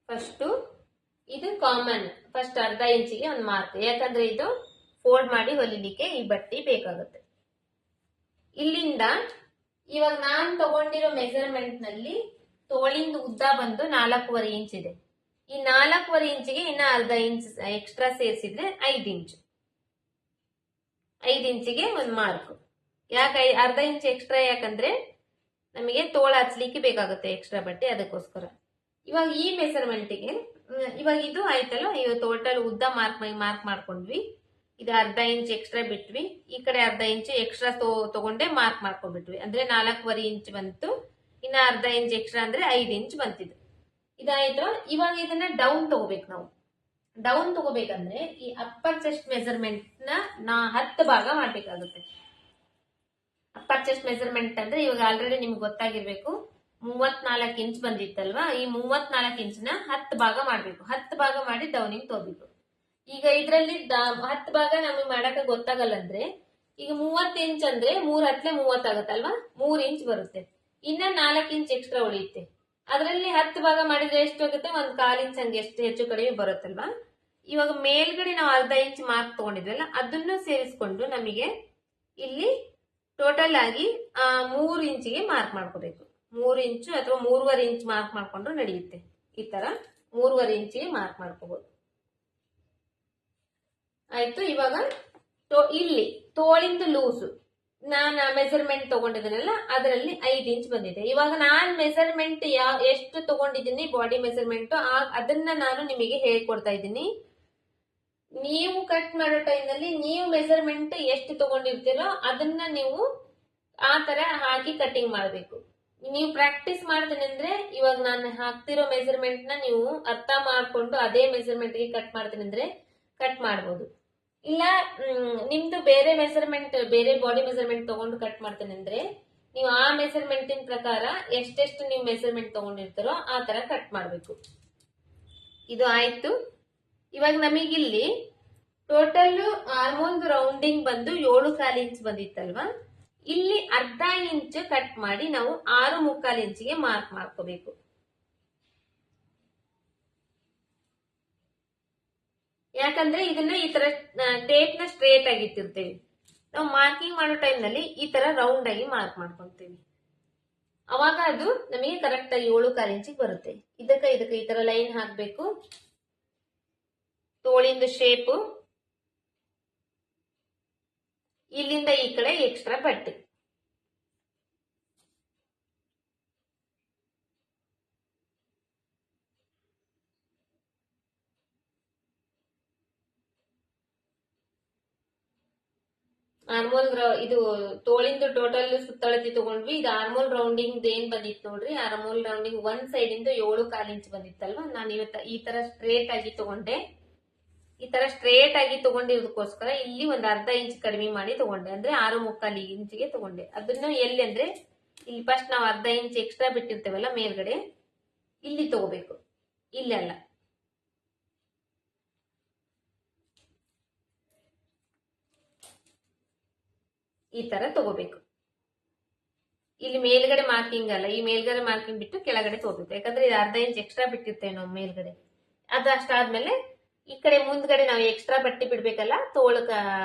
ಫಸ್ಟ್ ಇದು ಕಾಮನ್, ಫಸ್ಟ್ ಅರ್ಧ ಇಂಚಿಗೆ ಒಂದು ಮಾರ್ಕ್, ಯಾಕಂದ್ರೆ ಇದು ಫೋಲ್ಡ್ ಮಾಡಿ ಹೊಲಿಲಿಕ್ಕೆ ಈ ಬಟ್ಟೆ ಬೇಕಾಗುತ್ತೆ. ಇಲ್ಲಿಂದ ಇವಾಗ ನಾನ್ ತಗೊಂಡಿರೋ ಮೆಜರ್ಮೆಂಟ್ ನಲ್ಲಿ ತೋಳಿಂದ ಉದ್ದ ಬಂದು 4.5 ಇಂಚ್ ಇದೆ. ಈ 4.5 ಇಂಚಿಗೆ ಇನ್ನ ಅರ್ಧ ಇಂಚ್ ಎಕ್ಸ್ಟ್ರಾ ಸೇರಿಸಿದ್ರೆ 5 ಇಂಚ್. 5 ಇಂಚಿಗೆ ಒಂದು ಮಾರ್ಕ್. ಯಾಕೆ ಅರ್ಧ ಇಂಚ್ ಎಕ್ಸ್ಟ್ರಾ? ಯಾಕಂದ್ರೆ ನಮಗೆ ತೋಳ ಹಚ್ಲಿಕ್ಕೆ ಬೇಕಾಗುತ್ತೆ ಎಕ್ಸ್ಟ್ರಾ ಬಟ್ಟೆ, ಅದಕ್ಕೋಸ್ಕರ. ಇವಾಗ ಈ ಮೆಜರ್ಮೆಂಟ್ಗೆ ಇವಾಗ ಇದು ಆಯ್ತಲ್ಲ, ಇವಾಗ ಟೋಟಲ್ ಉದ್ದ ಮಾರ್ಕ್ ಮಾಡ್ಕೊಂಡ್ವಿ. ಇದು ಅರ್ಧ ಇಂಚ್ ಎಕ್ಸ್ಟ್ರಾ ಬಿಟ್ವಿ, ಈ ಕಡೆ ಅರ್ಧ ಇಂಚ್ ಎಕ್ಸ್ಟ್ರಾ ತಗೊಂಡೆ ಮಾರ್ಕ್ ಮಾಡ್ಕೊಂಡ್ಬಿಟ್ವಿ. ಅಂದ್ರೆ 4.5 ಇಂಚ್ ಬಂತು. ಇನ್ನ ಅರ್ಧ ಇಂಚ್ ಎಕ್ಸ್ಟ್ರಾ ಅಂದ್ರೆ 5 ಇಂಚ್ ಬಂತಿದ್ದು. ಇದಾಯ್ತು. ಇವಾಗ ಇದನ್ನ ಡೌನ್ ತಗೋಬೇಕು ನಾವು. ಡೌನ್ ತಗೋಬೇಕಂದ್ರೆ ಈ ಅಪ್ಪರ್ ಚೆಸ್ಟ್ ಮೆಜರ್ಮೆಂಟ್ ನ 10 ಭಾಗ ಮಾಡ್ಬೇಕಾಗುತ್ತೆ. ಅಪ್ಪರ್ ಚೆಸ್ಟ್ ಮೆಜರ್ಮೆಂಟ್ ಅಂದ್ರೆ ಇವಾಗ ಆಲ್ರೆಡಿ ನಿಮ್ಗೆ ಗೊತ್ತಾಗಿರ್ಬೇಕು, 34 ಇಂಚ್ ಬಂದಿತ್ತಲ್ವಾ? ಈ 34 ಇಂಚ್ನ 10 ಭಾಗ ಮಾಡ್ಬೇಕು. 10 ಭಾಗ ಮಾಡಿ ಡೌನಿಂಗ್ ತಗೋಬೇಕು. ಈಗ ಇದ್ರಲ್ಲಿ 10 ಭಾಗ ನಮಗೆ ಮಾಡಕ ಗೊತ್ತಾಗಲ್ಲ ಅಂದ್ರೆ, ಈಗ 30 ಇಂಚ್ ಅಂದ್ರೆ 3 ಹತ್ಲೆ 30 ಆಗುತ್ತಲ್ವಾ? 3 ಇಂಚ್ ಬರುತ್ತೆ. ಇನ್ನ 4 ಇಂಚ್ ಎಕ್ಸ್ಟ್ರಾ ಉಳಿಯುತ್ತೆ. ಅದರಲ್ಲಿ 10 ಭಾಗ ಮಾಡಿದ್ರೆ ಎಷ್ಟು ಆಗುತ್ತೆ? 1/4 ಇಂಚ್ ಹಂಗೆ ಎಷ್ಟು ಹೆಚ್ಚು ಕಡಿಮೆ ಬರುತ್ತಲ್ವಾ? ಇವಾಗ ಮೇಲ್ಗಡೆ ನಾವು ಅರ್ಧ ಇಂಚ್ ಮಾರ್ಕ್ ತಗೊಂಡಿದ್ವಲ್ಲ, ಅದನ್ನು ಸೇರಿಸ್ಕೊಂಡು ನಮಗೆ ಇಲ್ಲಿ ಟೋಟಲ್ ಆಗಿ 3 ಇಂಚಿಗೆ ಮಾರ್ಕ್ ಮಾಡ್ಕೋಬೇಕು. 3 ಇಂಚು ಅಥವಾ 3.5 ಇಂಚ್ ಮಾರ್ಕ್ ಮಾಡ್ಕೊಂಡ್ರು ನಡೆಯುತ್ತೆ. ಈ ತರ 3.5 ಇಂಚಿಗೆ ಮಾರ್ಕ್ ಮಾಡ್ಕೋಬಹುದು. ಆಯ್ತು. ಇವಾಗ ಇಲ್ಲಿ ತೋಳಿಂದು ಲೂಸು ನಾನು ಮೆಜರ್ಮೆಂಟ್ ತಗೊಂಡಿದ್ದೀನಲ್ಲ, ಅದರಲ್ಲಿ 5 ಇಂಚ್ ಬಂದಿದೆ. ಇವಾಗ ನಾನ್ ಮೆಜರ್ಮೆಂಟ್ ಎಷ್ಟು ತಗೊಂಡಿದ್ದೀನಿ ಬಾಡಿ ಮೆಜರ್ಮೆಂಟ್, ಅದನ್ನ ನಾನು ನಿಮಗೆ ಹೇಳ್ಕೊಡ್ತಾ ಇದ್ದೀನಿ. ನೀವು ಕಟ್ ಮಾಡೋ ಟೈಮ್ನಲ್ಲಿ ನೀವು ಮೆಜರ್ಮೆಂಟ್ ಎಷ್ಟು ತಗೊಂಡಿರ್ತೀರೋ ಅದನ್ನ ನೀವು ಆ ತರ ಹಾಕಿ ಕಟಿಂಗ್ ಮಾಡಬೇಕು. ನೀವು ಪ್ರಾಕ್ಟೀಸ್ ಮಾಡ್ತೀನಿ ಅಂದ್ರೆ ಇವಾಗ ನಾನು ಹಾಕ್ತಿರೋ ಮೆಜರ್ಮೆಂಟ್ ನ ನೀವು ಅರ್ಥ ಮಾಡ್ಕೊಂಡು ಅದೇ ಮೆಜರ್ಮೆಂಟ್ ಗೆ ಕಟ್ ಮಾಡ್ತೀನಿ ಅಂದ್ರೆ ಕಟ್ ಮಾಡಬಹುದು. ಇಲ್ಲ ನಿಮ್ದು ಬೇರೆ ಮೆಜರ್ಮೆಂಟ್, ಬೇರೆ ಬಾಡಿ ಮೆಜರ್ಮೆಂಟ್ ತಗೊಂಡು ಕಟ್ ಮಾಡ್ತೀನಿ ಅಂದ್ರೆ ನೀವು ಆ ಮೆಜರ್ಮೆಂಟಿನ ಪ್ರಕಾರ ಎಷ್ಟೆಷ್ಟು ನೀವು ಮೆಜರ್ಮೆಂಟ್ ತಗೊಂಡಿರ್ತಾರೋ ಆ ತರ ಕಟ್ ಮಾಡಬೇಕು. ಇದು ಆಯ್ತು. ಇವಾಗ ನಮಗಿಲ್ಲಿ ಟೋಟಲ್ ಆರ್ಮೋಲ್ ರೌಂಡಿಂಗ್ ಬಂದು 7.25 ಇಂಚ್ ಬಂದಿತ್ತಲ್ವಾ? ಇಲ್ಲಿ ಅರ್ಧ ಇಂಚ್ ಕಟ್ ಮಾಡಿ ನಾವು 6.25 ಇಂಚಿಗೆ ಮಾರ್ಕ್ ಮಾಡ್ಕೋಬೇಕು. ಯಾಕಂದ್ರೆ ಇದನ್ನ ಈ ತರ ಟೇಪ್ ನ ಸ್ಟ್ರೇಟ್ ಆಗಿ ಇಟ್ಟಿರ್ತೇವೆ. ನಾವು ಮಾರ್ಕಿಂಗ್ ಮಾಡೋ ಟೈಮ್ ನಲ್ಲಿ ಈ ತರ ರೌಂಡ್ ಆಗಿ ಮಾರ್ಕ್ ಮಾಡ್ಕೊಂತೀವಿ. ಅವಾಗ ಅದು ನಮಗೆ ಕರೆಕ್ಟ್ ಆಗಿ 7.25 ಇಂಚಿಗೆ ಬರುತ್ತೆ. ಇದಕ್ಕೆ ಈ ತರ ಲೈನ್ ಹಾಕ್ಬೇಕು. ತೋಳಿಂದ ಶೇಪ್ ಇಲ್ಲಿಂದ ಈ ಕಡೆ ಎಕ್ಸ್ಟ್ರಾ ಬಟ್ಟೆ. ಆರ್ಮೋಲ್ ಇದು ತೋಳಿಂದು ಟೋಟಲ್ ಸುತ್ತಳತಿ ತಗೊಂಡ್ವಿ. ಇದು ಆರ್ಮೋಲ್ ರೌಂಡಿಂಗ್ ಏನ್ ಬಂದಿತ್ತು ನೋಡ್ರಿ, ಆರ್ಮೋಲ್ ರೌಂಡಿಂಗ್ ಒಂದ್ ಸೈಡ್ ಇಂದ 7.25 ಇಂಚ್ ಬಂದಿತ್ತಲ್ವಾ? ನಾನು ಇವತ್ತ ಈ ತರ ಸ್ಟ್ರೇಟ್ ಆಗಿ ತಗೊಂಡೆ. ಈ ತರ ಸ್ಟ್ರೇಟ್ ಆಗಿ ತಗೊಂಡಿರೋದಕ್ಕೋಸ್ಕರ ಇಲ್ಲಿ ಒಂದ್ ಅರ್ಧ ಇಂಚ್ ಕಡಿಮೆ ಮಾಡಿ ತಗೊಂಡೆ, ಅಂದ್ರೆ 6.25 ಇಂಚಿಗೆ ತಗೊಂಡೆ. ಅದನ್ನ ಎಲ್ಲಿ ಅಂದ್ರೆ ಇಲ್ಲಿ ಫಸ್ಟ್ ನಾವು ಅರ್ಧ ಇಂಚ್ ಎಕ್ಸ್ಟ್ರಾ ಬಿಟ್ಟಿರ್ತೇವಲ್ಲ ಮೇಲ್ಗಡೆ, ಇಲ್ಲಿ ತಗೋಬೇಕು. ಇಲ್ಲೆಲ್ಲ ಈ ತರ ತಗೋಬೇಕು. ಇಲ್ಲಿ ಮೇಲ್ಗಡೆ ಮಾರ್ಕಿಂಗ್ ಅಲ್ಲ, ಈ ಮೇಲ್ಗಡೆ ಮಾರ್ಕಿಂಗ್ ಬಿಟ್ಟು ಕೆಳಗಡೆ ತಗೋಬೇಕು. ಯಾಕಂದ್ರೆ ಇದು ಅರ್ಧ ಇಂಚ್ ಎಕ್ಸ್ಟ್ರಾ ಬಿಟ್ಟಿರ್ತೇವೆ ನಾವು ಮೇಲ್ಗಡೆ. ಅದು ಅಷ್ಟಾದ್ಮೇಲೆ ಈ ಕಡೆ ಮುಂದ್ಗಡೆ ನಾವು ಎಕ್ಸ್ಟ್ರಾ ಬಟ್ಟೆ ಬಿಡ್ಬೇಕಲ್ಲ, ತೋಳಕ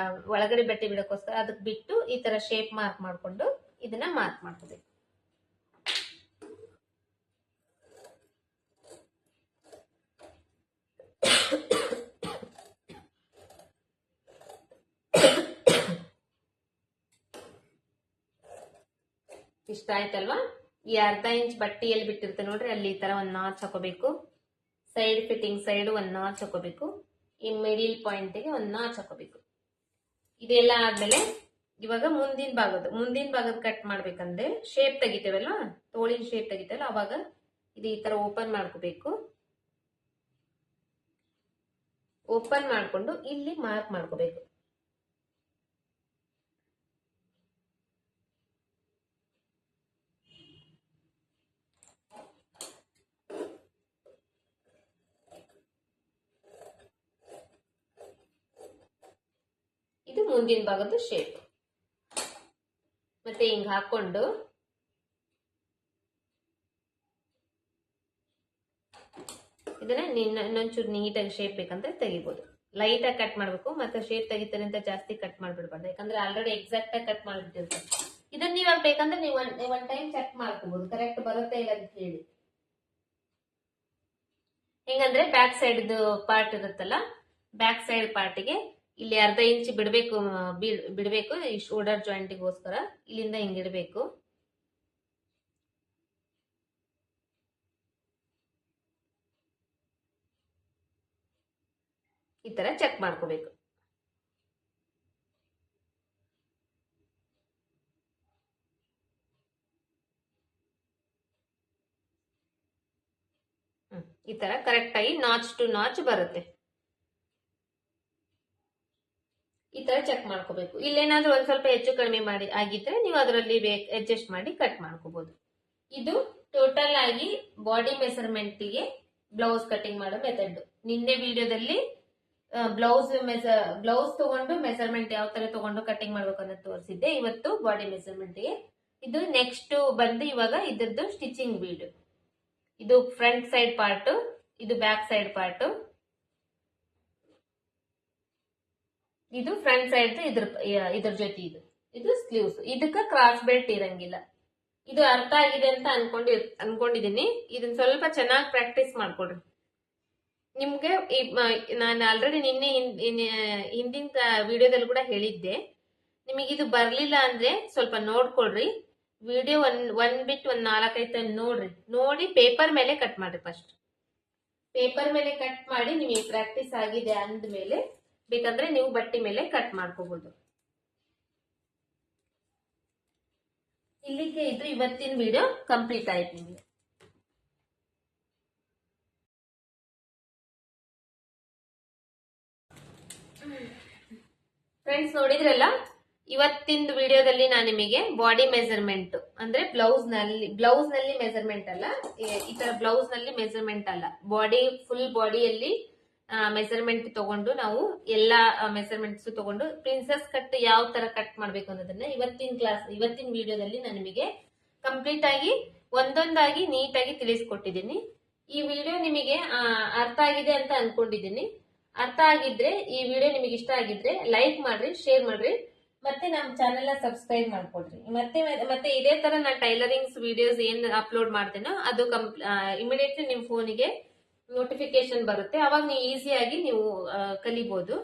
ಒಳಗಡೆ ಬಟ್ಟೆ ಬಿಡಕ್ಕೋಸ್ಕರ ಅದಕ್ಕೆ ಬಿಟ್ಟು ಈ ತರ ಶೇಪ್ ಮಾರ್ಕ್ ಮಾಡ್ಕೊಂಡು ಇದನ್ನ ಮಾರ್ಕ್ ಮಾಡ್ಕೋಬೇಕು. ಇಷ್ಟ ಆಯ್ತಲ್ವಾ? ಈ ಅರ್ಧ ಇಂಚ್ ಬಟ್ಟೆ ಎಲ್ಲಿ ಬಿಟ್ಟಿರುತ್ತೆ ನೋಡ್ರಿ, ಅಲ್ಲಿ ಈ ತರ ಒಂದ್ ನಾಚ್ ಹಾಕೋಬೇಕು. ಸೈಡ್ ಫಿಟ್ಟಿಂಗ್ ಸೈಡ್ ಒಂದ್ ನಾಚ್ ಹಾಕೋಬೇಕು. ಈ ಮಿಡಿಲ್ ಪಾಯಿಂಟ್ಗೆ ಒಂದ್ ನಾಚ್ ಹಾಕೋಬೇಕು. ಇದೆಲ್ಲ ಆದ್ಮೇಲೆ ಇವಾಗ ಮುಂದಿನ ಭಾಗದ ಕಟ್ ಮಾಡ್ಬೇಕಂದ್ರೆ ಶೇಪ್ ತೆಗಿತೇವಲ್ಲ, ತೋಳಿನ ಶೇಪ್ ತೆಗಿತೇವಲ್ಲ, ಅವಾಗ ಇದು ಈ ತರ ಓಪನ್ ಮಾಡ್ಕೋಬೇಕು. ಓಪನ್ ಮಾಡ್ಕೊಂಡು ಇಲ್ಲಿ ಮಾರ್ಕ್ ಮಾಡ್ಕೋಬೇಕು. ಇದು ಮುಂದಿನ ಭಾಗದ ಶೇಪ್. ಮತ್ತೆ ಹಿಂಗ್ ಹಾಕೊಂಡು ಇದನ್ನ ಇನ್ನೊಂಚೂರು ನೀಟಾಗಿ ಶೇಪ್ ಬೇಕಂದ್ರೆ ತೆಗಿಬಹುದು. ಲೈಟ್ ಆಗಿ ಕಟ್ ಮಾಡ್ಬೇಕು, ಮತ್ತೆ ಶೇಪ್ ತೆಗಿತಾರೆ ಅಂತ ಜಾಸ್ತಿ ಕಟ್ ಮಾಡ್ಬಿಡ್ಬಾರ್ದು. ಯಾಕಂದ್ರೆ ಆಲ್ರೆಡಿ ಎಕ್ಸಾಕ್ಟ್ ಆಗಿ ಕಟ್ ಮಾಡ್ಬಿಟ್ಟಿರ್ತಾರೆ. ಇದನ್ನ ನೀವಾಗ ಬೇಕಂದ್ರೆ ನೀವು ಒಂದ್ ಟೈಮ್ ಚೆಕ್ ಮಾಡ್ಕೋಬಹುದು, ಕರೆಕ್ಟ್ ಬರುತ್ತೆ ಇಲ್ಲ ಅಂತ ಹೇಳಿ. ಹೆಂಗಂದ್ರೆ ಬ್ಯಾಕ್ ಸೈಡ್ ಪಾರ್ಟ್ ಇರುತ್ತಲ್ಲ, ಬ್ಯಾಕ್ ಸೈಡ್ ಪಾರ್ಟಿಗೆ ಇಲ್ಲಿ ಅರ್ಧ ಇಂಚ್ ಬಿಡ್ಬೇಕು ಈ ಶೋಲ್ಡರ್ ಜಾಯಿಂಟಿಗೋಸ್ಕರ. ಇಲ್ಲಿಂದ ಹಿಂಗಿಡ್ಬೇಕು. ಈ ತರ ಚೆಕ್ ಮಾಡ್ಕೋಬೇಕು. ಈ ತರ ಕರೆಕ್ಟ್ ಆಗಿ ನಾಚ್ ಟು ನಾಚ್ ಬರುತ್ತೆ. ಈ ತರ ಚೆಕ್ ಮಾಡ್ಕೋಬೇಕು. ಇಲ್ಲೇನಾದ್ರೂ ಒಂದ್ ಸ್ವಲ್ಪ ಹೆಚ್ಚು ಕಡಿಮೆ ಮಾಡಿ ಆಗಿದ್ರೆ ನೀವು ಅದರಲ್ಲಿ ಅಡ್ಜಸ್ಟ್ ಮಾಡಿ ಕಟ್ ಮಾಡ್ಕೋಬಹುದು. ಇದು ಟೋಟಲ್ ಆಗಿ ಬಾಡಿ ಮೆಸರ್ಮೆಂಟ್ ಗೆ ಬ್ಲೌಸ್ ಕಟಿಂಗ್ ಮಾಡೋ ಮೆಥಡ್. ನಿನ್ನೆ ವಿಡಿಯೋದಲ್ಲಿ ಬ್ಲೌಸ್ ತಗೊಂಡು ಮೆಸರ್ಮೆಂಟ್ ಯಾವ ತರ ತಗೊಂಡು ಕಟಿಂಗ್ ಮಾಡ್ಬೇಕು ಅನ್ನೋದು ತೋರಿಸಿದ್ದೆ. ಇವತ್ತು ಬಾಡಿ ಮೆಸರ್ಮೆಂಟ್ ಗೆ. ಇದು ನೆಕ್ಸ್ಟ್ ಬಂದು ಇವಾಗ ಇದ್ರದ್ದು ಸ್ಟಿಚಿಂಗ್ ವಿಡಿಯೋ. ಇದು ಫ್ರಂಟ್ ಸೈಡ್ ಪಾರ್ಟ್, ಇದು ಬ್ಯಾಕ್ ಸೈಡ್ ಪಾರ್ಟ್. ಇದು ಫ್ರಂಟ್ ಸೈಡ್ ಇದ್ರ ಜೊತೆ ಇದು ಸ್ಲೀವ್ಸ್. ಇದಕ್ಕ ಕ್ರಾಸ್ ಬೆಲ್ಟ್ ಇರಂಗಿಲ್ಲ. ಇದು ಅರ್ಥ ಆಗಿದೆ ಅಂತ ಅನ್ಕೊಂಡಿದೀನಿ. ಇದನ್ನ ಸ್ವಲ್ಪ ಚೆನ್ನಾಗಿ ಪ್ರಾಕ್ಟೀಸ್ ಮಾಡ್ಕೊಡ್ರಿ. ನಿಮ್ಗೆ ನಾನು ಆಲ್ರೆಡಿ ನಿನ್ನೆ ಹಿಂದಿನ ವಿಡಿಯೋದಲ್ಲಿ ಕೂಡ ಹೇಳಿದ್ದೆ. ನಿಮಗಿದು ಬರ್ಲಿಲ್ಲ ಅಂದ್ರೆ ಸ್ವಲ್ಪ ನೋಡ್ಕೊಳ್ರಿ. ವಿಡಿಯೋ ಒಂದ್ ಬಿಟ್ಟು ಒಂದ್ 4-5 ಟೈಮ್ ನೋಡ್ರಿ. ನೋಡಿ ಪೇಪರ್ ಮೇಲೆ ಕಟ್ ಮಾಡ್ರಿ. ಫಸ್ಟ್ ಪೇಪರ್ ಮೇಲೆ ಕಟ್ ಮಾಡಿ ನಿಮಗೆ ಪ್ರಾಕ್ಟೀಸ್ ಆಗಿದೆ ಅಂದ್ಮೇಲೆ ಬೇಕಂದ್ರೆ ನೀವು ಬಟ್ಟೆ ಮೇಲೆ ಕಟ್ ಮಾಡ್ಕೋಬಹುದು. ಇಲ್ಲಿಗೆ ಇದು ಇವತ್ತಿನ ವಿಡಿಯೋ ಕಂಪ್ಲೀಟ್ ಆಯ್ತು ನಿಮಗೆ. ಫ್ರೆಂಡ್ಸ್, ನೋಡಿದ್ರಲ್ಲ, ಇವತ್ತಿನ ವಿಡಿಯೋದಲ್ಲಿ ನಾನು ನಿಮಗೆ ಬಾಡಿ ಮೆಜರ್ಮೆಂಟ್ ಅಂದ್ರೆ ಬ್ಲೌಸ್ ನಲ್ಲಿ ಮೆಜರ್ಮೆಂಟ್ ಅಲ್ಲ, ಈ ತರ ಬ್ಲೌಸ್ ನಲ್ಲಿ ಮೆಜರ್ಮೆಂಟ್ ಅಲ್ಲ, ಫುಲ್ ಬಾಡಿಯಲ್ಲಿ ಮೆಜರ್ಮೆಂಟ್ ತಗೊಂಡು ನಾವು ಎಲ್ಲಾ ಮೆಜರ್ಮೆಂಟ್ಸ್ ತಗೊಂಡು ಪ್ರಿನ್ಸೆಸ್ ಕಟ್ ಯಾವ ತರ ಕಟ್ ಮಾಡ್ಬೇಕು ಅನ್ನೋದನ್ನ ಇವತ್ತಿನ ವಿಡಿಯೋದಲ್ಲಿ ನಾನು ನಿಮಗೆ ಕಂಪ್ಲೀಟ್ ಆಗಿ ಒಂದೊಂದಾಗಿ ನೀಟಾಗಿ ತಿಳಿಸ್ಕೊಟ್ಟಿದ್ದೀನಿ. ಈ ವಿಡಿಯೋ ನಿಮಗೆ ಅರ್ಥ ಆಗಿದೆ ಅಂತ ಅನ್ಕೊಂಡಿದ್ದೀನಿ. ಅರ್ಥ ಆಗಿದ್ರೆ, ಈ ವಿಡಿಯೋ ನಿಮಗೆ ಇಷ್ಟ ಆಗಿದ್ರೆ ಲೈಕ್ ಮಾಡ್ರಿ, ಶೇರ್ ಮಾಡ್ರಿ, ಮತ್ತೆ ನಮ್ಮ ಚಾನೆಲ್ ನ ಸಬ್ಸ್ಕ್ರೈಬ್ ಮಾಡ್ಕೊಡ್ರಿ. ಮತ್ತೆ ಇದೇ ತರ ನಾನು ಟೈಲರಿಂಗ್ಸ್ ವಿಡಿಯೋಸ್ ಏನ್ ಅಪ್ಲೋಡ್ ಮಾಡ್ತೇನೋ ಅದು ಇಮಿಡಿಯೇಟ್ಲಿ ನಿಮ್ ಫೋನಿಗೆ ನೋಟಿಫಿಕೇಶನ್ ಬರುತ್ತೆ. ಅವಾಗ ನೀವು ಈಸಿಯಾಗಿ ನೀವು ಕಲಿಬಹುದು.